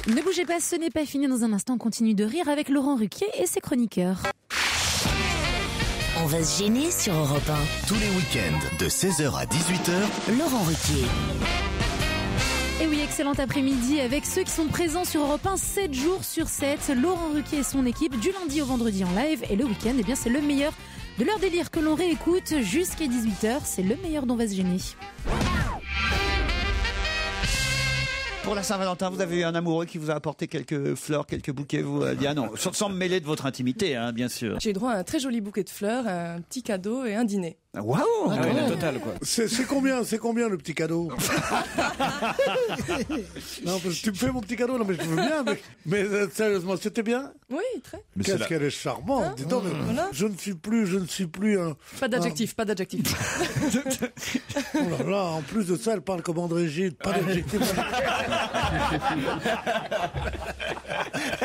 Ne bougez pas, ce n'est pas fini. Dans un instant, on continue de rire avec Laurent Ruquier et ses chroniqueurs. On va se gêner sur Europe 1. Tous les week-ends de 16h à 18h, Laurent Ruquier. Et oui, excellent après-midi avec ceux qui sont présents sur Europe 1 7 jours sur 7. Laurent Ruquier et son équipe du lundi au vendredi en live. Et le week-end, eh bien, c'est le meilleur de leur délire que l'on réécoute jusqu'à 18h. C'est le meilleur dont on va se gêner. Pour la Saint-Valentin, vous avez eu un amoureux qui vous a apporté quelques fleurs, quelques bouquets, vous, Diane? Non, sans me mêler de votre intimité, hein, bien sûr. J'ai eu droit à un très joli bouquet de fleurs, un petit cadeau et un dîner. Waouh! La totale, quoi. C'est combien le petit cadeau? Non, parce que tu me fais mon petit cadeau, non mais je veux bien, mais sérieusement, c'était bien? Oui, très. Qu'est-ce qu'elle est charmante, dis donc, voilà. je ne suis plus un... Pas d'adjectif, pas d'adjectif. Oh là là, en plus de ça, elle parle comme André Gide, pas d'adjectif.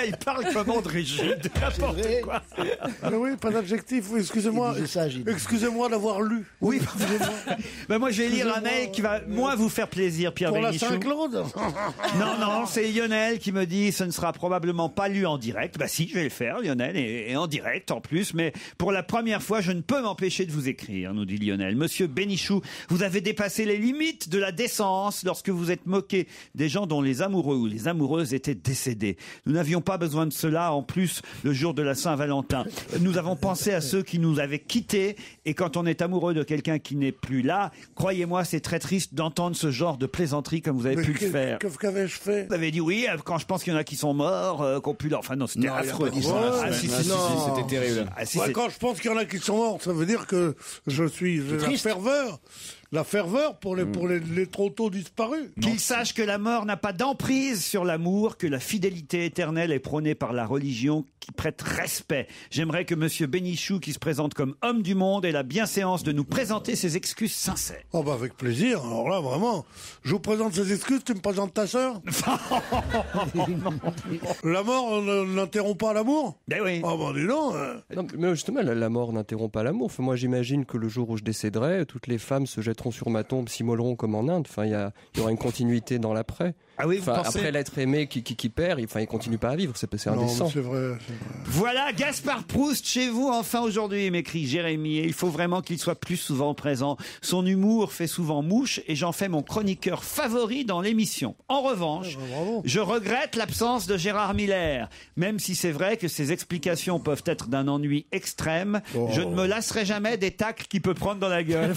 Il parle comme André Gide, n'importe quoi. Ah oui, pas d'adjectif, oui, excusez-moi d'avoir lu. Oui, ben moi je vais lire un mail qui va moins vous faire plaisir, Pierre Bénichou. Pour la Saint-Claude? Non, c'est Lionel qui me dit ce ne sera probablement pas lu en direct. Bah si, je vais le faire, Lionel, et en direct en plus, mais pour la première fois, je ne peux m'empêcher de vous écrire, nous dit Lionel. Monsieur Bénichou, vous avez dépassé les limites de la décence lorsque vous êtes moqué des gens dont les amoureux ou les amoureuses étaient décédés. Nous n'avions pas besoin de cela, en plus, le jour de la Saint-Valentin. Nous avons pensé à ceux qui nous avaient quittés, et quand on est amoureux de quelqu'un qui n'est plus là, croyez-moi, c'est très triste d'entendre ce genre de plaisanterie comme vous avez pu le faire. Qu'avais-je fait? Vous avez dit oui, quand je pense qu'il y en a qui sont morts, qu'on pu leur... Enfin non, c'était affreux. Si, c'était terrible. Quand je pense qu'il y en a qui sont morts, ça veut dire que je suis la ferveur pour les trop tôt disparus. Qu'il sache que la mort n'a pas d'emprise sur l'amour, que la fidélité éternelle est prônée par la religion qui prête respect. J'aimerais que monsieur Bénichou, qui se présente comme homme du monde, ait la bienséance de nous présenter ses excuses sincères. Oh bah avec plaisir, alors là vraiment, je vous présente ses excuses, tu me présentes ta sœur? La mort n'interrompt pas l'amour? Ben oui. Oh bah dis donc. Non, mais justement, la mort n'interrompt pas l'amour. Enfin, moi j'imagine que le jour où je décéderai, toutes les femmes se jetteront sur ma tombe, s'immoleront comme en Inde. Enfin, il y aura une continuité dans l'après. Ah oui, vous pensez... Après l'être aimé qui perd, il continue pas à vivre, c'est indécent. C'est vrai. Voilà, Gaspard Proust chez vous enfin aujourd'hui, m'écrit Jérémy. Et il faut vraiment qu'il soit plus souvent présent. Son humour fait souvent mouche et j'en fais mon chroniqueur favori dans l'émission. En revanche, je regrette l'absence de Gérard Miller. Même si c'est vrai que ses explications peuvent être d'un ennui extrême, je ne me lasserai jamais des tacles qu'il peut prendre dans la gueule.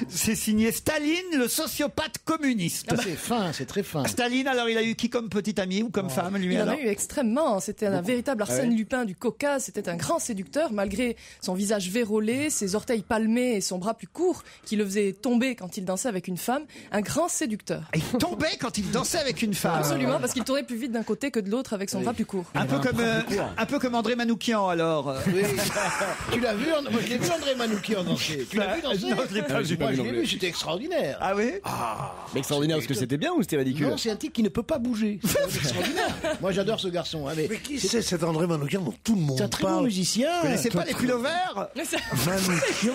C'est signé Staline, le sociopathe communiste. Ah, c'est fin, c'est très fin. Staline, alors il a eu qui comme petit ami ou comme femme, lui? Il en alors a eu extrêmement. C'était un véritable Arsène Lupin du Caucase. C'était un grand séducteur, malgré son visage vérolé, ses orteils palmés et son bras plus court, qui le faisait tomber quand il dansait avec une femme. Un grand séducteur. Il tombait quand il dansait avec une femme? Absolument, parce qu'il tournait plus vite d'un côté que de l'autre avec son bras plus court. Un peu comme André Manoukian, alors. Oui. Tu l'as vu? Moi, je l'ai vu, André Manoukian danser. Tu l'as vu danser? Non, je l'ai pas vu. Moi, je l'ai vu, c'était extraordinaire. Ah oui? Mais extraordinaire parce que c'était bien ou c'était ridicule? Non, c'est un type qui ne peut pas bouger. C'est extraordinaire. Moi, j'adore ce garçon. Hein, mais qui c'est cet André Manoukian dont tout le monde parle? C'est un très bon musicien. Vous connaissez pas les culots verts? Manoukian.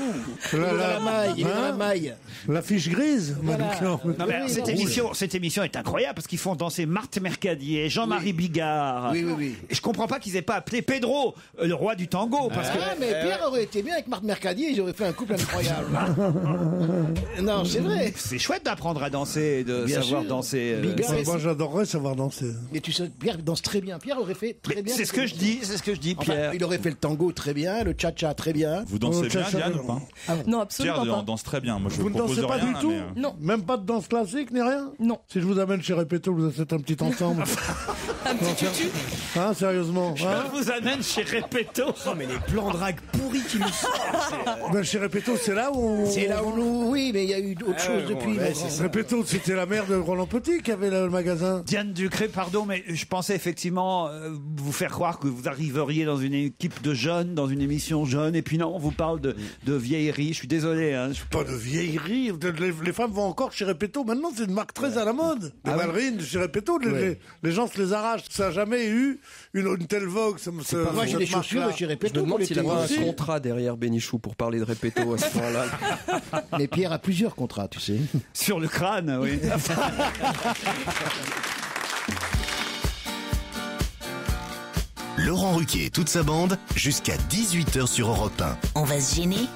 Il est dans la maille. Il est dans la maille. La fiche grise, Manoukian. Non, mais cette émission est incroyable parce qu'ils font danser Marthe Mercadier, Jean-Marie Bigard. Oui. Et je comprends pas qu'ils aient pas appelé Pedro, le roi du tango. Parce que... mais Pierre aurait été bien avec Marthe Mercadier, ils auraient fait un couple incroyable. Non, c'est vrai. C'est chouette d'apprendre à danser et de savoir danser. Moi, j'adorerais savoir danser. Mais tu sais, Pierre danse très bien. Pierre aurait fait très bien. C'est ce que je dis, Pierre. Enfin, il aurait fait le tango très bien, le cha-cha très bien. Vous dansez bien, Diane, ou pas? Non, absolument Pierre pas. danse très bien. Moi, je Vous ne propose dansez pas rien, du là, tout? mais, Non. Même pas de danse classique ni rien? Non. Si je vous amène chez Repetto, vous faites un petit ensemble. Un petit tutu. Hein, sérieusement? Je vous amène chez Repetto. Non, mais les plans drague pourris qui nous sortent. Ben, chez Repetto, c'est là où... C'est là où nous... Oui, mais il y a eu autre chose depuis. Repetto, c'était la mère de Roland Petit qui avait le magasin. Diane Ducré, pardon, mais je pensais effectivement vous faire croire que vous arriveriez dans une équipe de jeunes, dans une émission jeune, et puis non, on vous parle de vieillerie. Je suis désolé. Hein, Pas de vieillerie. Les femmes vont encore chez Repetto. Maintenant, c'est une marque très à la mode. Les ballerines chez Repetto, les gens se les arrachent. Ça n'a jamais eu une telle vogue. Moi, j'ai des chaussures chez Je me Repetto. demande s'il a pas un contrat derrière Bénichou pour parler de Repetto à ce moment-là. Mais Pierre a plusieurs contrats, tu sais. Sur le crâne, oui. Laurent Ruquier et toute sa bande, jusqu'à 18h sur Europe 1. On va se gêner?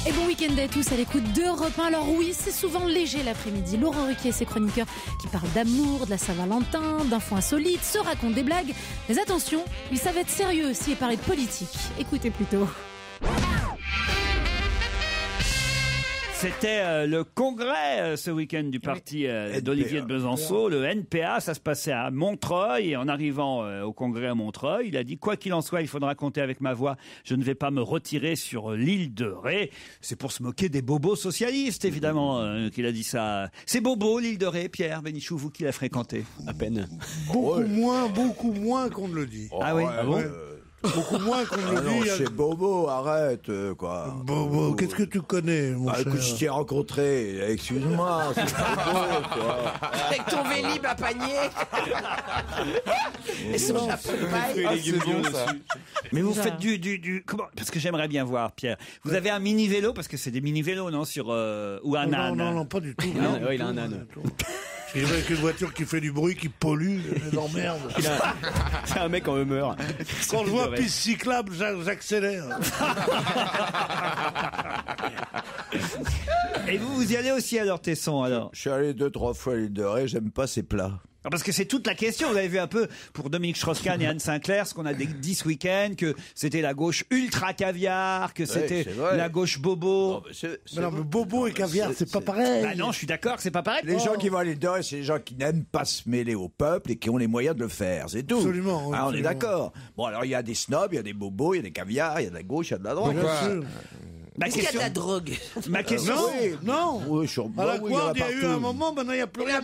Et bon week-end à tous à l'écoute d'Europe 1. Alors oui, c'est souvent léger l'après-midi. Laurent Ruquier et ses chroniqueurs qui parlent d'amour, de la Saint-Valentin, d'infos insolites, se racontent des blagues. Mais attention, ils savent être sérieux aussi et parler de politique. Écoutez plutôt. C'était le congrès ce week-end du parti d'Olivier de Besançon, le NPA. Ça se passait à Montreuil. Et en arrivant au congrès à Montreuil, il a dit « Quoi qu'il en soit, il faudra compter avec ma voix. Je ne vais pas me retirer sur l'île de Ré. » C'est pour se moquer des bobos socialistes, évidemment, qu'il a dit ça. C'est bobo, l'île de Ré, Pierre Bénichou, vous qui la fréquentez? À peine. Beaucoup moins qu'on ne le dit. Ah oui? Ah bon? Beaucoup moins qu'on ne le dit. C'est Bobo, arrête, quoi. Bobo, qu'est-ce que tu connais, mon cher? Écoute, je t'ai rencontré, excuse-moi, c'est Bobo, quoi. Avec ton vélib à panier. Et son chapeau de paille. C'est bon, ça. Mais vous faites du comment? Parce que j'aimerais bien voir, Pierre. Vous avez un mini-vélo, parce que c'est des mini-vélos, non? Ou un âne? Non, pas du tout. Oui, il a un âne. Il va avec une voiture qui fait du bruit, qui pollue, je les emmerde. C'est un mec en humeur. Quand je vois piste cyclable, j'accélère. Et vous y allez aussi alors, Tesson, alors? Je suis allé 2-3 fois à l'île de Ré, j'aime pas ces plats. Parce que c'est toute la question. Vous avez vu un peu pour Dominique Strauss-Kahn et Anne Sinclair ce qu'on a dit ce week-end, que c'était la gauche ultra caviar, que c'était la gauche bobo. Non, mais bobo et caviar, c'est pas pareil. Bah non, je suis d'accord que c'est pas pareil. Les gens qui vont à l'île de Ré, c'est les gens qui n'aiment pas se mêler au peuple et qui ont les moyens de le faire, c'est tout. Absolument. On est d'accord. Bon, alors il y a des snobs, il y a des bobos, il y a des caviars, il y a de la gauche, il y a de la droite. Est-ce qu'il y a de la drogue? Ma question. Non. Oui, sur À la Guarde, il y a eu un moment, maintenant il n'y a plus rien.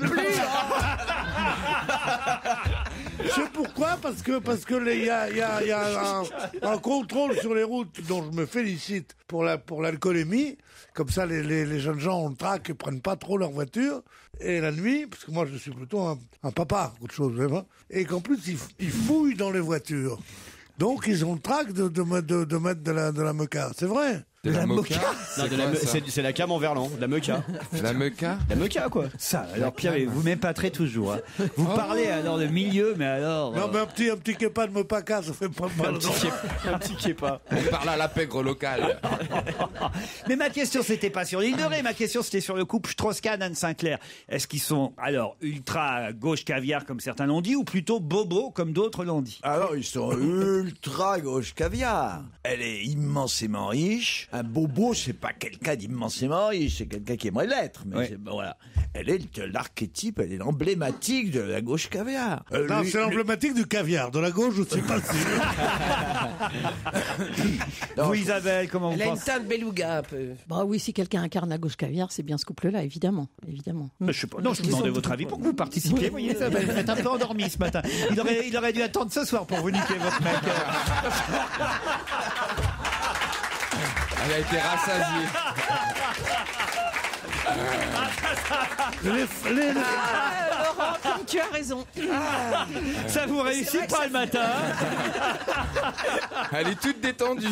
C'est pourquoi? Parce que il y a un contrôle sur les routes dont je me félicite pour l'alcoolémie. Comme ça, les jeunes gens ont le trac et prennent pas trop leur voiture. Et la nuit, parce que moi je suis plutôt un papa, autre chose, vraiment. Et qu'en plus ils fouillent dans les voitures. Donc ils ont le trac de mettre de la meca. C'est vrai. De la moca? C'est la cam en verlan, de la meca. La meca? La meca, quoi. Ça, alors Pierre, vous m'épaterez toujours. Hein. Vous parlez alors de milieu, mais alors... Non, mais un petit képa de Mopaka, ça fait pas mal. Un petit képa. On parle à la pègre locale. Mais ma question, c'était pas sur l'île de Ré, ma question, c'était sur le couple Strauss-Kahn, Anne Sinclair. Est-ce qu'ils sont, alors, ultra gauche caviar, comme certains l'ont dit, ou plutôt bobo, comme d'autres l'ont dit? Alors, ils sont ultra gauche caviar. Elle est immensément riche. Un bobo, c'est pas quelqu'un d'immensément riche, c'est quelqu'un qui aimerait l'être. Mais voilà. Elle est l'archétype, elle est l'emblématique de la gauche caviar. Non, c'est l'emblématique du caviar. De la gauche, je sais pas si... Vous, Isabelle, comment vous pensez? Elle a une teinte beluga un peu. Bah oui, si quelqu'un incarne la gauche caviar, c'est bien ce couple-là, évidemment. Je sais pas. Non, je vous demandais votre avis pour que vous participiez. Vous voyez, Isabelle, vous êtes un peu endormie ce matin. Il aurait dû attendre ce soir pour vous niquer votre mec. Elle a été rassasiée. Laurent, comme tu as raison. Ça vous réussit pas le matin. Elle est toute détendue.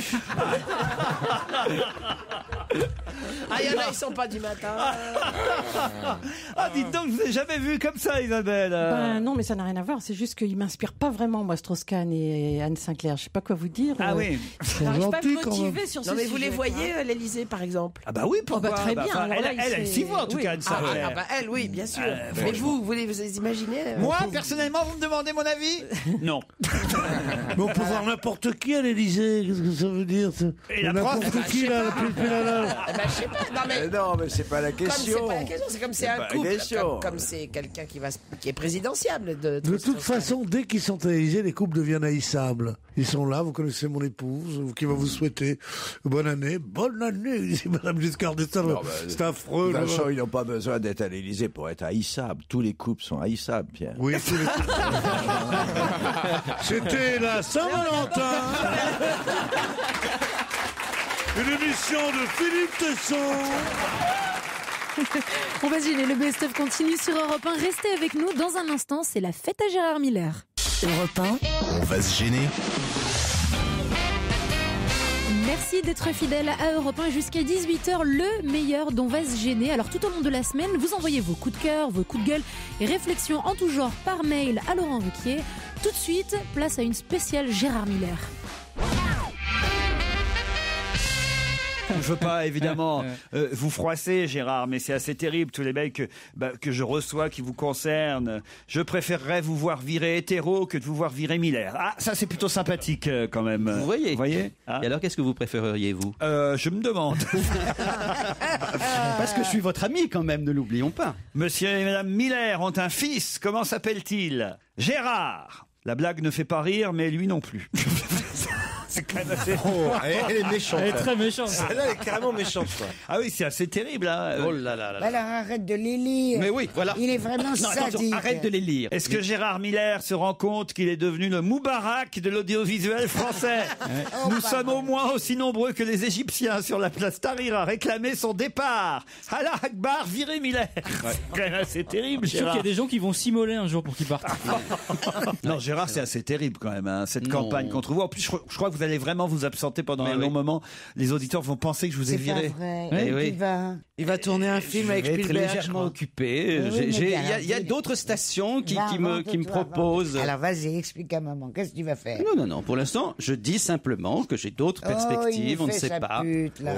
Ah, il y en a, ils sont pas du matin. Ah, dites donc, je vous ai jamais vu comme ça, Isabelle. Ben, non, mais ça n'a rien à voir. C'est juste qu'ils m'inspirent pas vraiment, moi, Strauss-Kahn et Anne Sinclair. Je sais pas quoi vous dire. Ah oui. J'arrive pas à me motiver sur ce Non, mais sujet. vous les voyez, l'Élysée, par exemple? Ah bah oui, pourquoi très bien. Enfin, Alors là, elle s'y voit en tout oui. cas, Anne Sinclair. Ah bah elle, oui, bien sûr. Mais franchement. vous les imaginez Moi, personnellement, vous me demandez mon avis? Non. Mais on peut voir n'importe qui à l'Élysée. Qu'est-ce que ça veut dire ça? Et la N'importe preuve, qui là, je sais pas. Non, mais c'est pas la question. Comme c'est pas la question, c'est comme c'est un pas la couple, question. comme c'est quelqu'un qui est présidentiable. De toute façon, dès qu'ils sont à l'Élysée, les couples deviennent haïssables. Ils sont là, vous connaissez mon épouse, qui va vous souhaiter bonne année, dit Madame Giscard d'Estaing. C'est affreux. Vincent, ils n'ont pas besoin d'être à l'Élysée pour être haïssables. Tous les couples sont haïssables, Pierre. Oui, tous les couples. C'était la Saint-Valentin. Une émission de Philippe Tesson. On va gêner, le best-of continue sur Europe 1. Restez avec nous dans un instant, c'est la fête à Gérard Miller. Europe 1, on va se gêner. Merci d'être fidèle à Europe 1 jusqu'à 18h, le meilleur dont va se gêner. Alors tout au long de la semaine, vous envoyez vos coups de cœur, vos coups de gueule et réflexions en tout genre par mail à Laurent Ruquier. Tout de suite, place à une spéciale Gérard Miller. Je veux pas évidemment vous froisser, Gérard, mais c'est assez terrible tous les mails que je reçois qui vous concernent. Je préférerais vous voir virer hétéro que de vous voir virer Miller. Ah, ça c'est plutôt sympathique quand même. Vous voyez, hein? Et alors, qu'est-ce que vous préféreriez, vous? Je me demande. Parce que je suis votre ami quand même, ne l'oublions pas. Monsieur et Madame Miller ont un fils. Comment s'appelle-t-il? Gérard. La blague ne fait pas rire, mais lui non plus. C'est quand même assez... elle est méchante. Elle est très méchante. Celle-là, elle est carrément méchante, quoi. Ah oui, c'est assez terrible. Hein. Oh là là là là. Alors arrête de les lire. Mais oui, voilà. Il est vraiment Non, attention, sadique. arrête de les lire. Est-ce que Gérard Miller se rend compte qu'il est devenu le Moubarak de l'audiovisuel français? Nous sommes au moins aussi nombreux que les Égyptiens sur la place Tahrir à réclamer son départ. Allah Akbar, virez Miller. C'est quand même assez terrible, Je suis sûr Gérard. qu'il y a des gens qui vont s'immoler un jour pour qu'il parte. Non, Gérard, c'est assez terrible quand même, hein, cette Non. campagne contre vous. En plus, je crois que vous allez vraiment vous absenter pendant un long moment. Les auditeurs vont penser que je vous ai C'est pas viré. vrai. Eh oui. Il va tourner un film avec Je vais être Spielberg. je légèrement crois. occupé. Oui, mais Il bien, y a d'autres stations qui me Invente-toi, proposent. Alors vas-y, explique à maman. Qu'est-ce que tu vas faire? Non. Pour l'instant, je dis simplement que j'ai d'autres Oh, il perspectives. nous On ne fait sait sa pas. pute, là.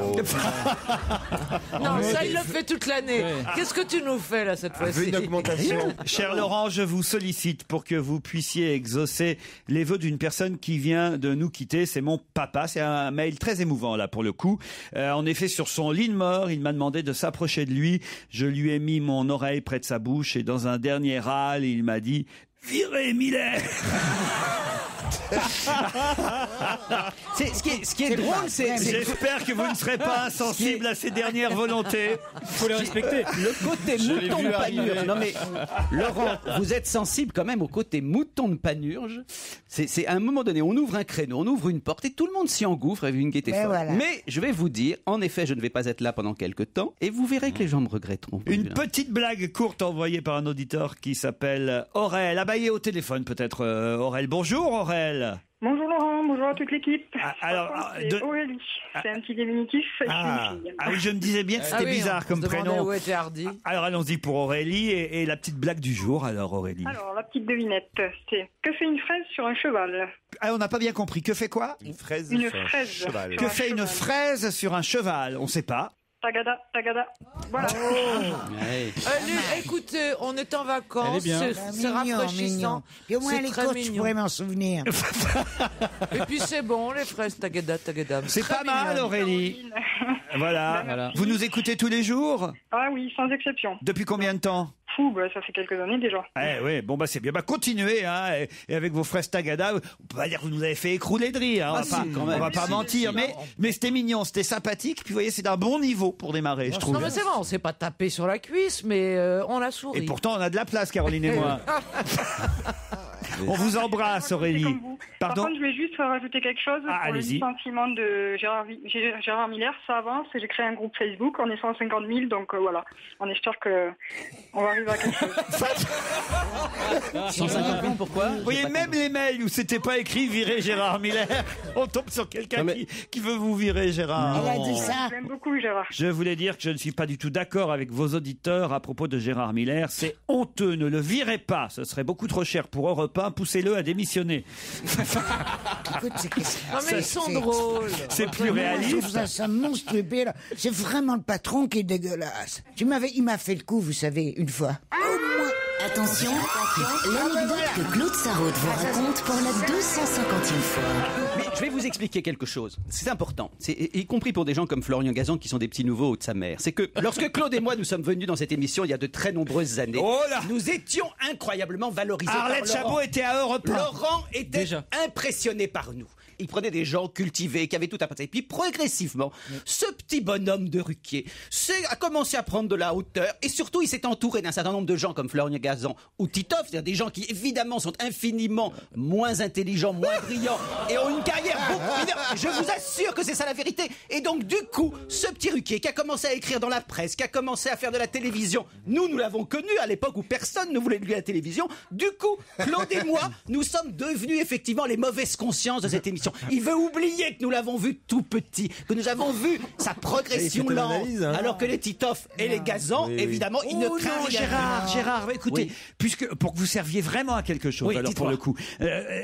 Non, ça, il le fait toute l'année. Ouais. Qu'est-ce que tu nous fais, là, cette fois-ci? Une augmentation. Cher Laurent, je vous sollicite pour que vous puissiez exaucer les vœux d'une personne qui vient de nous quitter. C'est mon papa. C'est un mail très émouvant, là, pour le coup. En effet, sur son lit de mort, il m'a demandé de s'approcher de lui. Je lui ai mis mon oreille près de sa bouche et dans un dernier râle, il m'a dit « Virez Miller !» Ce qui est drôle, c'est J'espère que vous ne serez pas insensible à ces dernières volontés. Il faut les respecter. le côté Je l'ai mouton vu de arriver. panurge. Non mais Laurent, vous êtes sensible quand même au côté mouton de panurge. C'est à un moment donné, on ouvre un créneau, on ouvre une porte et tout le monde s'y engouffre avec une gaieté Mais folle. voilà. Mais je vais vous dire, en effet, je ne vais pas être là pendant quelques temps et vous verrez que les gens me regretteront. Une petite blague courte envoyée par un auditeur qui s'appelle Aurel. Ah bah il est au téléphone peut-être, Aurel. Bonjour Aurel. Bonjour Laurent, bonjour à toute l'équipe. Alors, c'est Aurélie. C'est un petit diminutif. Je suis une fille. Ah oui, je me disais bien que c'était bizarre comme prénom. Où était Hardy. Alors allons-y pour Aurélie et la petite blague du jour. Alors Aurélie. Alors, la petite devinette, c'est que fait une fraise sur un cheval? Ah, on n'a pas bien compris. Que fait quoi? Une fraise Une sur un fraise. cheval. Que fait une fraise sur un cheval? On sait pas. Tagada, tagada. Voilà. Écoutez, on est en Elle vacances, est bien. c'est rafraîchissant. Et au moins, C'est les très côtes, je mignon. pourrais m'en souvenir. Et puis c'est bon, les fraises tagada, tagada. C'est Très pas mal, mignon. Aurélie. Voilà. Voilà. Vous nous écoutez tous les jours? Ah oui, sans exception. Depuis combien de temps? Fou, bah, ça fait quelques années déjà. Oui, bon bah c'est bien. Bah continuez, hein, et avec vos fraises tagada, on peut pas dire que vous nous avez fait écrouler de rire. Hein, on va pas mentir, mais c'était mignon, c'était sympathique. Puis vous voyez, c'est d'un bon niveau pour démarrer, je trouve. Non mais c'est vrai, on s'est pas tapé sur la cuisse, mais on a souri. Et pourtant, on a de la place, Caroline et moi. On vous embrasse, Aurélie. Par Pardon. contre, je vais juste rajouter quelque chose pour le allez-y. licenciement de Gérard Miller. Ça avance et j'ai créé un groupe Facebook. On est 150 000, donc voilà. On espère qu'on va arriver à quelque chose. 150 000, pourquoi? Vous voyez, même les mails où c'était pas écrit virer Gérard Miller, on tombe sur quelqu'un qui veut vous virer, Gérard. Elle a dit ça. J'aime beaucoup Gérard. Je voulais dire que je ne suis pas du tout d'accord avec vos auditeurs à propos de Gérard Miller. C'est honteux, ne le virez pas. Ce serait beaucoup trop cher pour Europe 1. Poussez-le à démissionner. Écoute, Non, mais ils sont drôles. C'est plus Moi, je réaliste. trouve ça monstrueux. Puis là, c'est vraiment le patron qui est dégueulasse. Il m'a fait le coup, vous savez, une fois. Attention, l'anecdote que Claude Sarraute vous raconte pour la 250e fois. Mais je vais vous expliquer quelque chose. C'est important. Y compris pour des gens comme Florian Gazan qui sont des petits nouveaux de sa mère. C'est que lorsque Claude et moi nous sommes venus dans cette émission il y a de très nombreuses années, nous étions incroyablement valorisés Arlette par Laurent. Chabot était à Europe 1. Laurent était impressionné par nous. Il prenait des gens cultivés, qui avaient tout à passer. Et puis progressivement, ce petit bonhomme de Ruquier a commencé à prendre de la hauteur. Et surtout, il s'est entouré d'un certain nombre de gens comme Florian Gazan ou Titoff, c'est-à-dire des gens qui évidemment sont infiniment moins intelligents, moins brillants et ont une carrière beaucoup meilleure. Je vous assure que c'est ça la vérité. Et donc du coup, ce petit Ruquier qui a commencé à écrire dans la presse, qui a commencé à faire de la télévision, nous l'avons connu à l'époque où personne ne voulait de lui à la télévision. Du coup, Claude et moi, nous sommes devenus effectivement les mauvaises consciences de cette émission. Il veut oublier que nous l'avons vu tout petit, que nous avons vu sa progression lente, alors que les Titoff et les Gazan, évidemment, ils ne craignent rien. Gérard, écoutez, puisque pour que vous serviez vraiment à quelque chose, alors pour le coup,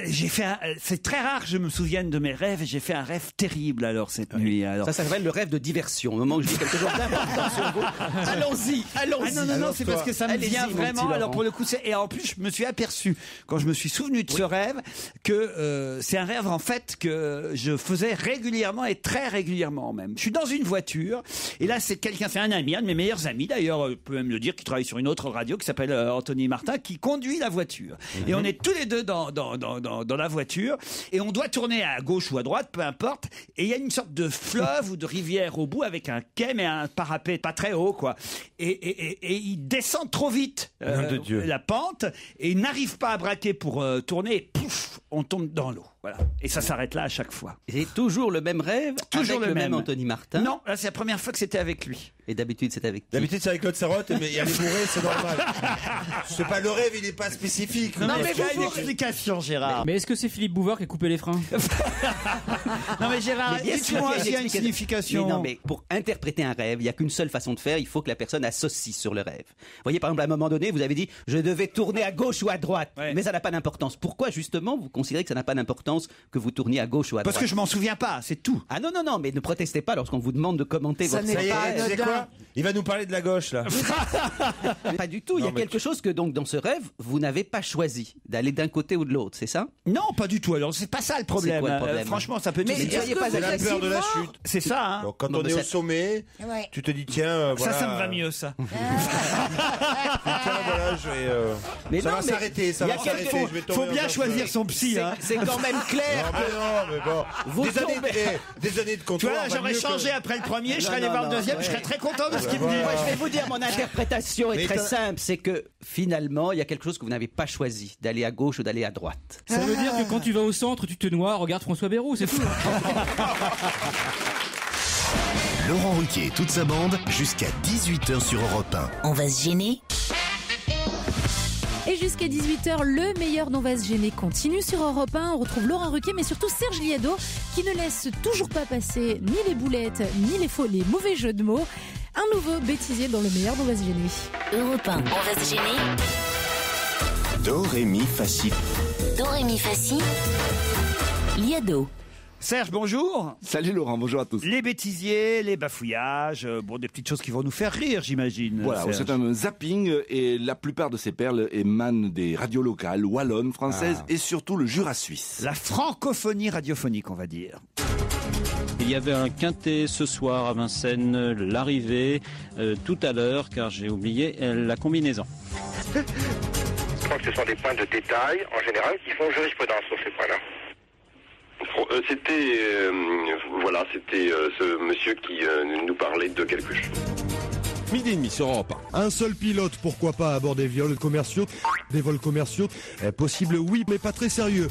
j'ai fait c'est très rare que je me souvienne de mes rêves, et j'ai fait un rêve terrible alors cette nuit. Alors. Ça s'appelle le rêve de diversion. Au moment où je dis quelque chose d'important sur vous, allons-y. Ah non, c'est parce que ça me vient vraiment. Alors pour le coup, et en plus, je me suis aperçu quand je me suis souvenu de ce rêve que c'est un rêve en fait que je faisais régulièrement et très régulièrement même. Je suis dans une voiture et là c'est un ami, un de mes meilleurs amis d'ailleurs, je peux même le dire, qui travaille sur une autre radio qui s'appelle Anthony Martin, qui conduit la voiture. Et on est tous les deux dans la voiture et on doit tourner à gauche ou à droite, peu importe. Et il y a une sorte de fleuve ou de rivière au bout avec un quai mais un parapet pas très haut quoi. Et il descend trop vite la pente et il n'arrive pas à braquer pour tourner et pouf, on tombe dans l'eau. Voilà. Et ça s'arrête là à chaque fois. Et toujours le même rêve, toujours avec le même Anthony Martin. Non, là c'est la première fois que c'était avec lui. Et d'habitude c'est avec qui? D'habitude c'est avec Claude Sarraute, mais il y a les bourrés, c'est normal. C'est pas le rêve, il est pas spécifique. Non, mais il y a une explication, Gérard. Mais est-ce que c'est Philippe Bouvard qui a coupé les freins? Non mais Gérard, dites-moi s'il y a une signification. Mais non, mais pour interpréter un rêve, il n'y a qu'une seule façon de faire, il faut que la personne associe sur le rêve. Vous voyez, par exemple, à un moment donné, vous avez dit « je devais tourner à gauche ou à droite mais ça n'a pas d'importance. Pourquoi justement vous considérez que ça n'a pas d'importance que vous tourniez à gauche ou à droite? Parce que je m'en souviens pas, c'est tout. Ah non, mais ne protestez pas lorsqu'on vous demande de commenter votre rêve. C'est quoi? Il va nous parler de la gauche là. Pas du tout, il y a quelque chose que donc dans ce rêve, vous n'avez pas choisi d'aller d'un côté ou de l'autre, c'est ça? Non, pas du tout. Alors c'est pas ça le problème. C'est quoi le problème? Franchement, ça peut être. Mais c'est la peur de la chute. C'est ça. Hein. Donc quand on est au sommet, tu te dis tiens, voilà. Ça me va mieux ça. Tiens, voilà, je vais. Ça va s'arrêter, ça va s'arrêter. Faut bien choisir son psy. C'est quand même clair. Non, mais bon. Des années de comptoir. Tu vois, j'aurais changé après le premier, je serais allé voir le deuxième, je serais très content de ce qu'il me dit. Moi, je vais vous dire, mon interprétation est très simple, c'est que finalement, il y a quelque chose que vous n'avez pas choisi, d'aller à gauche ou d'aller à droite. Ça veut dire que quand tu vas au centre, tu te noies, regarde François Bayrou, c'est tout. Laurent Ruquier et toute sa bande jusqu'à 18h sur Europe 1. On va se gêner. Et jusqu'à 18h, le meilleur d'On va se gêner continue sur Europe 1. On retrouve Laurent Ruquier, mais surtout Serge Liado, qui ne laisse toujours pas passer ni les boulettes, ni les mauvais jeux de mots. Un nouveau bêtisier dans le meilleur d'On va se gêner. Europe 1, on va se gêner. Do, ré, mi, fa, si. Do, ré, mi, fa, si. Liado. Serge, bonjour. Salut Laurent, bonjour à tous. Les bêtisiers, les bafouillages, des petites choses qui vont nous faire rire, j'imagine. Voilà, Serge. c'est un zapping et la plupart de ces perles émanent des radios locales, wallonnes, françaises et surtout le Jura suisse. La francophonie radiophonique, on va dire. Il y avait un quintet ce soir à Vincennes, l'arrivée tout à l'heure, car j'ai oublié la combinaison. Je crois que ce sont des points de détail, en général, qui font jurisprudence sur ces points-là. C'était ce monsieur qui nous parlait de quelque chose. Midi et demi sur Europe 1. Un seul pilote, pourquoi pas, à bord des vols commerciaux. Des vols commerciaux, possible oui, mais pas très sérieux.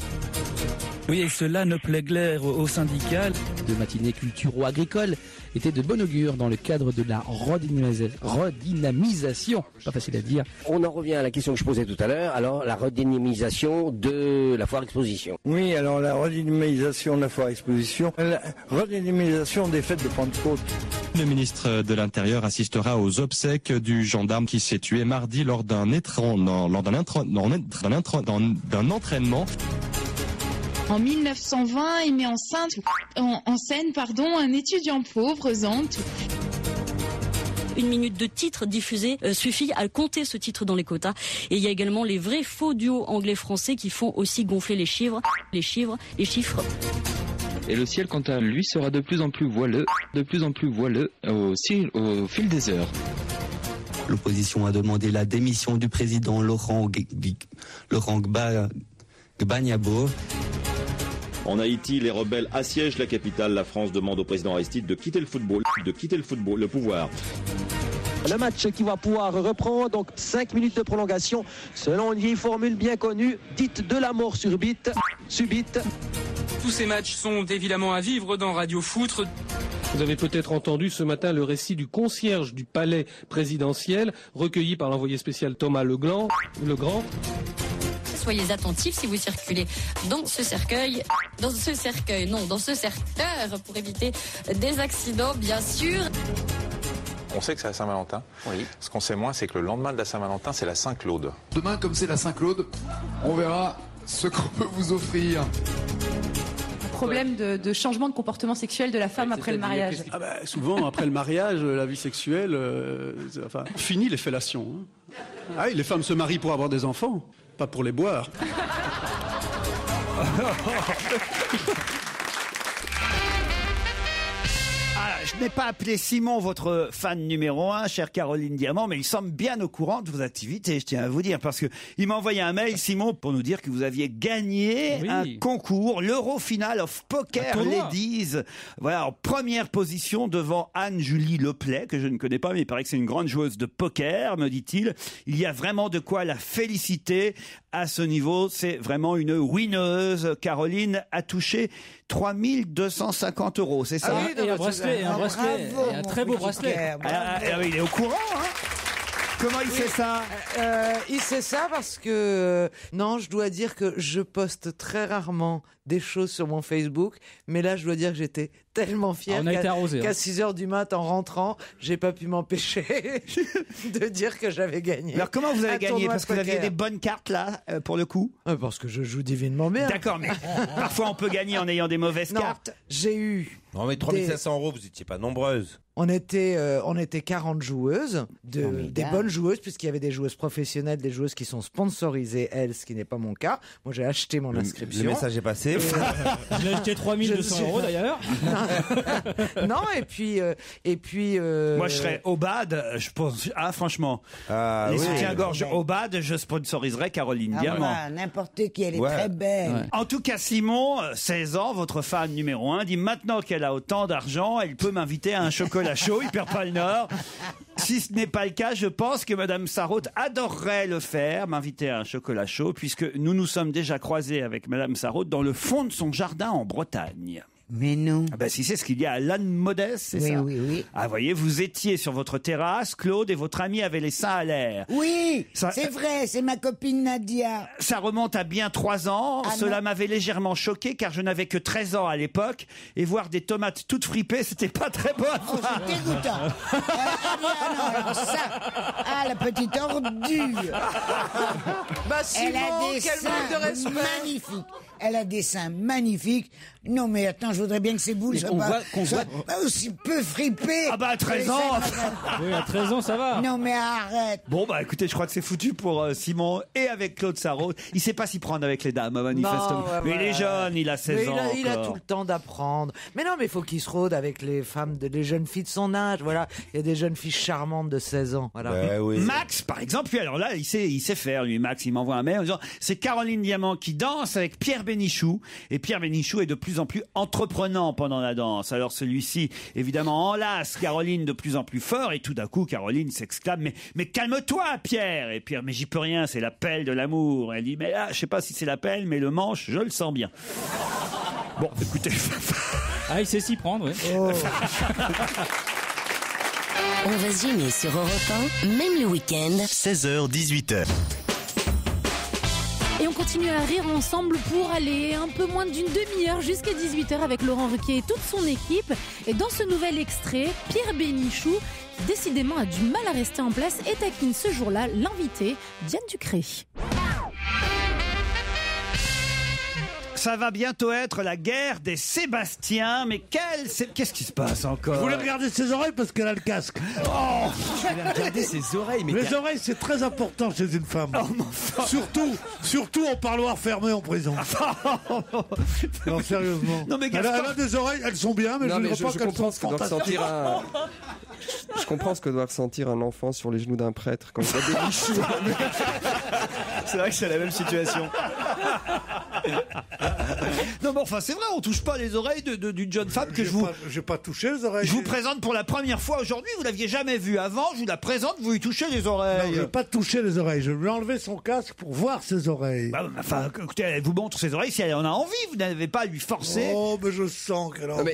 Oui, et cela ne plaît guère aux syndicats. De matinée culturo-agricole était de bon augure dans le cadre de la redynamisation. Pas facile à dire. On en revient à la question que je posais tout à l'heure. Alors, la redynamisation de la foire exposition. Oui, alors la redynamisation de la foire exposition, la redynamisation des fêtes de Pentecôte. Le ministre de l'Intérieur assistera aux obsèques du gendarme qui s'est tué mardi lors d'un entraînement. En 1920, il met en scène un étudiant pauvre, Zante. Une minute de titre diffusé suffit à compter ce titre dans les quotas. Et il y a également les vrais faux duos anglais-français qui font aussi gonfler les chiffres. Et le ciel, quant à lui, sera de plus en plus voileux au fil des heures. L'opposition a demandé la démission du président Laurent Gbagbo. En Haïti, les rebelles assiègent la capitale. La France demande au président Aristide de quitter le football, le pouvoir. Le match qui va pouvoir reprendre, donc 5 minutes de prolongation, selon une vieille formule bien connue, dite de la mort subite. Tous ces matchs sont évidemment à vivre dans Radio Foot. Vous avez peut-être entendu ce matin le récit du concierge du palais présidentiel, recueilli par l'envoyé spécial Thomas Legrand. Soyez attentifs si vous circulez dans ce cercueil, dans ce secteur, pour éviter des accidents, bien sûr. On sait que c'est la Saint-Valentin. Oui. Ce qu'on sait moins, c'est que le lendemain de la Saint-Valentin, c'est la Saint-Claude. Demain, comme c'est la Saint-Claude, on verra ce qu'on peut vous offrir. Problème de changement de comportement sexuel de la femme après le mariage. Souvent, après le mariage, la vie sexuelle, fini les fellations. Ah oui, les femmes se marient pour avoir des enfants, pas pour les boire. Je n'ai pas appelé Simon, votre fan numéro 1, chère Caroline Diamant, mais il semble bien au courant de vos activités, je tiens à vous dire, parce que il m'a envoyé un mail, Simon, pour nous dire que vous aviez gagné un concours, l'Eurofinal of Poker Ladies. Voilà, en première position devant Anne-Julie Leplay, que je ne connais pas, mais il paraît que c'est une grande joueuse de poker, me dit-il. Il y a vraiment de quoi la féliciter à ce niveau. C'est vraiment une winneuse. Caroline a touché 3 250 €, c'est ça? Et un bracelet, et un très beau bracelet. Il est au courant, hein? Comment il sait ça? Il sait ça parce que non, je dois dire que je poste très rarement des choses sur mon Facebook, mais là je dois dire que j'étais tellement fier qu'à 6h du mat en rentrant, j'ai pas pu m'empêcher de dire que j'avais gagné. Alors comment vous avez gagné? Parce que vous aviez des bonnes cartes là, pour le coup? Parce que je joue divinement bien. D'accord, mais parfois on peut gagner en ayant des mauvaises cartes. J'ai eu... Non mais 3 500 €, vous n'étiez pas nombreuses. On était 40 joueuses, des bonnes joueuses, puisqu'il y avait des joueuses professionnelles, des joueuses qui sont sponsorisées, elles, ce qui n'est pas mon cas. Moi, j'ai acheté mon inscription. Le message est passé. Je l'ai acheté 3 200 € d'ailleurs. Non, et puis. Moi, je serais au BAD, je pense. Ah, franchement. Les soutiens-gorge au BAD, je sponsoriserais Caroline Diamant. Voilà, n'importe qui, elle est très belle. Ouais. En tout cas, Simon, 16 ans, votre fan numéro 1, dit maintenant qu'elle a autant d'argent, elle peut m'inviter à un chocolat chaud, il perd pas le nord. Si ce n'est pas le cas, je pense que Madame Sarraute adorerait le faire, m'inviter à un chocolat chaud, puisque nous nous sommes déjà croisés avec Madame Sarraute dans le fond de son jardin en Bretagne. Mais non. Ah ben si, c'est ce qu'il y a à Lannes Modeste, c'est ça? Oui. Ah, voyez, vous étiez sur votre terrasse, Claude, et votre ami avait les seins à l'air. Oui, c'est vrai, c'est ma copine Nadia. Ça remonte à bien 3 ans. Cela m'avait légèrement choqué, car je n'avais que 13 ans à l'époque, et voir des tomates toutes fripées, c'était pas très bon à voir. C'est dégoûtant. Alors ça, la petite ordure. Simon, elle a des quel manque de respect. magnifiques. Elle a des seins magnifiques. Non, mais attends, je voudrais bien que ces boules soient pas aussi peu fripées. Ah bah, à 13 ans. Oui, à 13 ans, ça va. Non, mais arrête. Bon, bah, écoutez, je crois que c'est foutu pour Simon et avec Claude Sarraute. Il sait pas s'y prendre avec les dames, manifestement. Mais il est jeune, il a 16 ans. Il a tout le temps d'apprendre. Mais non, mais il faut qu'il se rôde avec les femmes, les jeunes filles de son âge. Voilà. Il y a des jeunes filles charmantes de 16 ans. Voilà. Oui. Max, par exemple, lui, alors là, il sait faire, lui. Max, il m'envoie un mail en disant, c'est Caroline Diamant qui danse avec Pierre Bénichou. Et Pierre Bénichou est de plus en plus entreprenant pendant la danse. Alors celui-ci, évidemment, enlace Caroline de plus en plus fort. Et tout d'un coup, Caroline s'exclame, mais calme-toi, Pierre. Et Pierre, mais j'y peux rien, c'est l'appel de l'amour. Elle dit, mais là, je sais pas si c'est l'appel, mais le manche, je le sens bien. Bon, écoutez... Ah, il sait s'y prendre, oui. Oh. On va se gêner sur Europe 1, même le week-end. 16h, 18h. Et on continue à rire ensemble pour aller un peu moins d'une demi-heure jusqu'à 18h avec Laurent Ruquier et toute son équipe. Et dans ce nouvel extrait, Pierre Bénichou, qui décidément a du mal à rester en place, et taquine ce jour-là l'invité, Diane Ducré. Ça va bientôt être la guerre des Sébastiens, mais qu'est-ce qui se passe encore? Je voulais regarder ses oreilles parce qu'elle a le casque. Oh, je voulais regarder ses oreilles. Mais les oreilles, c'est très important chez une femme. Oh, surtout en parloir fermé en prison. Non, sérieusement. Non, mais elle a des oreilles, elles sont bien, mais non, je ne vois pas qu'elles sont fantastiques. Je comprends ce que doit ressentir un enfant sur les genoux d'un prêtre quand il a des bichous. C'est vrai que c'est la même situation. Non, mais enfin, c'est vrai, on touche pas les oreilles d'une jeune femme que j'ai pas touché les oreilles. Je vous présente pour la première fois aujourd'hui. Vous l'aviez jamais vue avant. Je vous la présente. Vous lui touchez les oreilles. Non, je n'ai pas touché les oreilles. Je lui ai enlevé son casque pour voir ses oreilles. Bah, enfin, écoutez, elle vous montre ses oreilles si elle en a envie. Vous n'avez pas à lui forcer. Oh, mais je sens qu'elle a envie.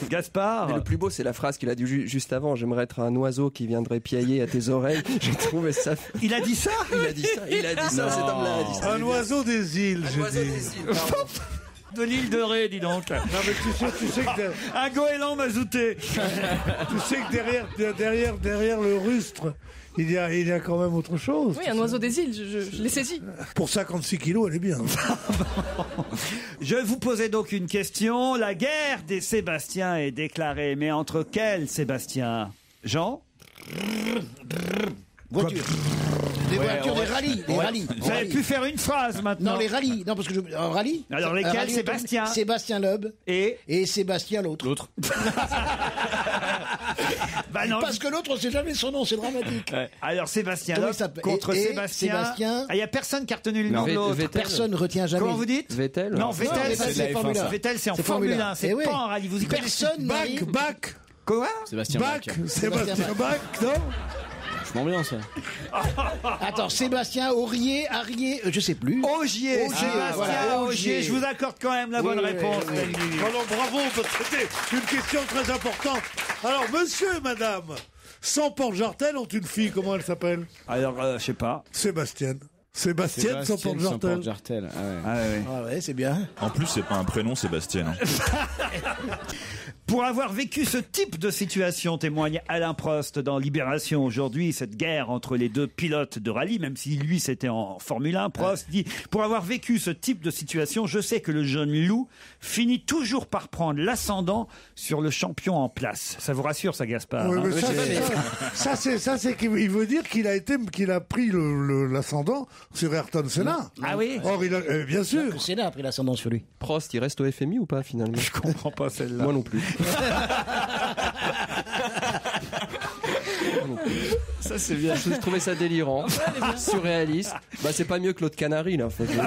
Gaspard. Mais le plus beau, c'est la phrase qu'il a dit juste avant. J'aimerais être un oiseau qui viendrait piailler à tes oreilles. J'ai trouvé ça. Il a dit ça. Il a dit ça. Cet homme-là a dit ça. Un oiseau des îles, j'ai dit. De l'île de Ré, dis donc. Non, mais tu sais que un goéland mazouté. Tu sais que derrière le rustre, il y a quand même autre chose. Oui, un oiseau des îles, je l'ai saisi. Pour 56 kilos, elle est bien. Je vous posais donc une question. La guerre des Sébastiens est déclarée, mais entre quels Sébastiens? Jean? Voiture. Des voitures, des rallyes. Des rallyes. Vous avez pu faire une phrase maintenant. Non, les rallyes. Non, parce que un rallye. Alors lesquels? Sébastien. Sébastien Loeb. Et Sébastien l'autre. Bah non. Parce que l'autre, on ne sait jamais son nom, c'est dramatique. Ouais. Alors Sébastien Loeb contre Sébastien. Il n'y a personne qui a retenu le nom de l'autre. Personne ne retient jamais. Comment vous dites? Vettel. Non, Vettel, c'est Formule 1. Vettel, c'est en Formule 1. C'est pas en rallye. Vous y personne. Bach. Quoi? Sébastien Bach. Non. Je m'en bien ça. Attends, Sébastien Aurier, je sais plus. Ogier, Sébastien Ogier. Je vous accorde quand même la bonne réponse. Alors bravo, parce que c'était une question très importante. Alors monsieur et madame, sans Porte-Jartel ont une fille, comment elle s'appelle? Alors, je sais pas. Sébastien sans Porte-Jartel. Ah ouais, c'est bien. En plus, c'est pas un prénom, Sébastien. Pour avoir vécu ce type de situation, témoigne Alain Prost dans Libération aujourd'hui, cette guerre entre les deux pilotes de rallye, même si lui c'était en Formule 1, Prost dit « Pour avoir vécu ce type de situation, je sais que le jeune loup finit toujours par prendre l'ascendant sur le champion en place. » Ça vous rassure, ça, Gaspard? Oui, ça, c'est qu'il veut dire qu'il a pris l'ascendant sur Ayrton Senna. Ah oui. Or, bien sûr. Le Senna a pris l'ascendant sur lui. Prost, il reste au FMI ou pas finalement? Je comprends pas celle-là. Moi non plus. Ça c'est bien. Je trouvais ça délirant, surréaliste. Bah c'est pas mieux que l'autre Canary là. Faut dire.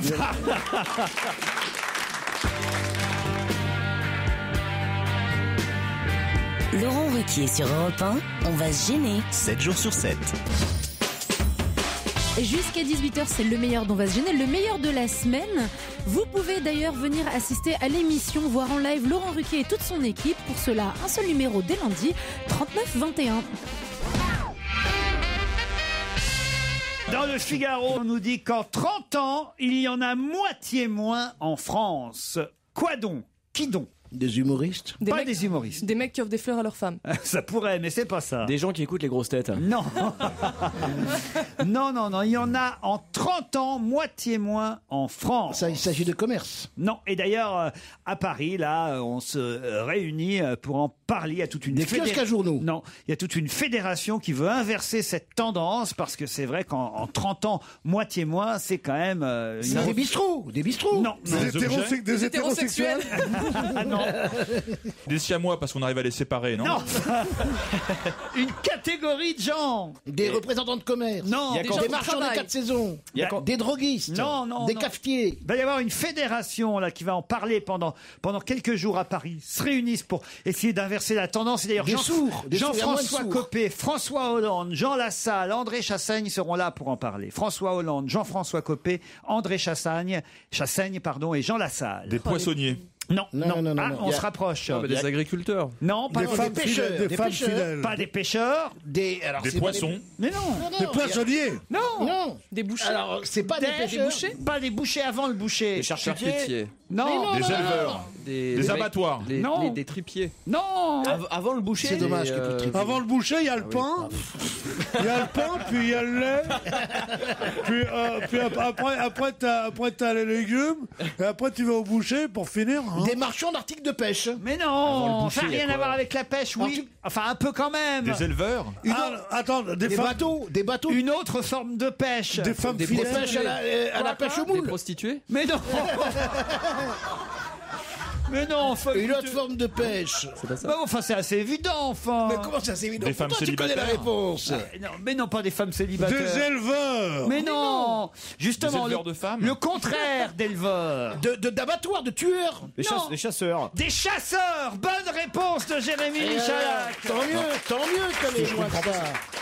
Laurent Ruquier sur Europe 1, on va se gêner. 7 jours sur 7. Jusqu'à 18h, c'est le meilleur dont on va se gêner, le meilleur de la semaine. Vous pouvez d'ailleurs venir assister à l'émission, voir en live Laurent Ruquier et toute son équipe. Pour cela, un seul numéro dès lundi, 39 21. Dans le Figaro, on nous dit qu'en 30 ans, il y en a moitié moins en France. Quoi donc? Qui donc? Des humoristes? Des humoristes. Des mecs qui offrent des fleurs à leurs femmes. Ça pourrait, mais c'est pas ça. Des gens qui écoutent les grosses têtes. Non. non. Il y en a en 30 ans, moitié moins en France. Ça, il s'agit de commerce. Non. Et d'ailleurs, à Paris, là, on se réunit pour en parler. Il y a toute une des kiosques à journaux. Non. Il y a toute une fédération qui veut inverser cette tendance parce que c'est vrai qu'en 30 ans, moitié moins, c'est quand même. Des bistrots. Non. Des hétérosexuels. Ah non. Non. Des siamois parce qu'on arrive à les séparer, non? Non. Une catégorie de gens. Des représentants de commerce. Non. Des marchands des 4 saisons. Des droguistes. Non. Des cafetiers. Il va y avoir une fédération là qui va en parler pendant quelques jours à Paris. Ils se réunissent pour essayer d'inverser la tendance. Et d'ailleurs, Jean-François Copé, François Hollande, Jean Lassalle, André Chassaigne seront là pour en parler. François Hollande, Jean-François Copé, André Chassaigne, et Jean Lassalle. Des poissonniers. Non. On se rapproche. Des agriculteurs. Non, pas des femmes fidèles. Des femmes fidèles. Pas des pêcheurs. Des poissons. Mais non. Des poissonniers. Non. Des bouchers. Alors, c'est pas des bouchers. Pas des bouchers avant le boucher. Des charcutiers. Non. Des éleveurs. Des abattoirs. Non. Des tripiers. Non. Avant le boucher. C'est dommage qu'il y ait plus de tripiers. Avant le boucher, il y a le pain. Il y a le pain, puis il y a le lait. Puis après, t'as les légumes. Et après, tu vas au boucher pour finir. Des marchands d'articles de pêche. Mais non, ça n'a rien à voir avec la pêche, oui. Enfin, un peu quand même. Des éleveurs. Attends, des bateaux. Une autre forme de pêche. Des femmes Des pêches à la pêche au moule. Des prostituées. Mais non. Mais non, enfin. Une autre forme de pêche. C'est pas ça. Bah, enfin, c'est assez évident, enfin. Mais comment c'est assez évident? Des femmes tu connais la réponse. Mais non, pas des femmes célibataires. Des éleveurs. Mais non. Justement, des éleveurs de femmes. Le contraire d'éleveurs. D'abattoirs, de tueurs. Des chasseurs. Des chasseurs. Bonne réponse de Jérémy Michalak. Tant mieux que les gens ça.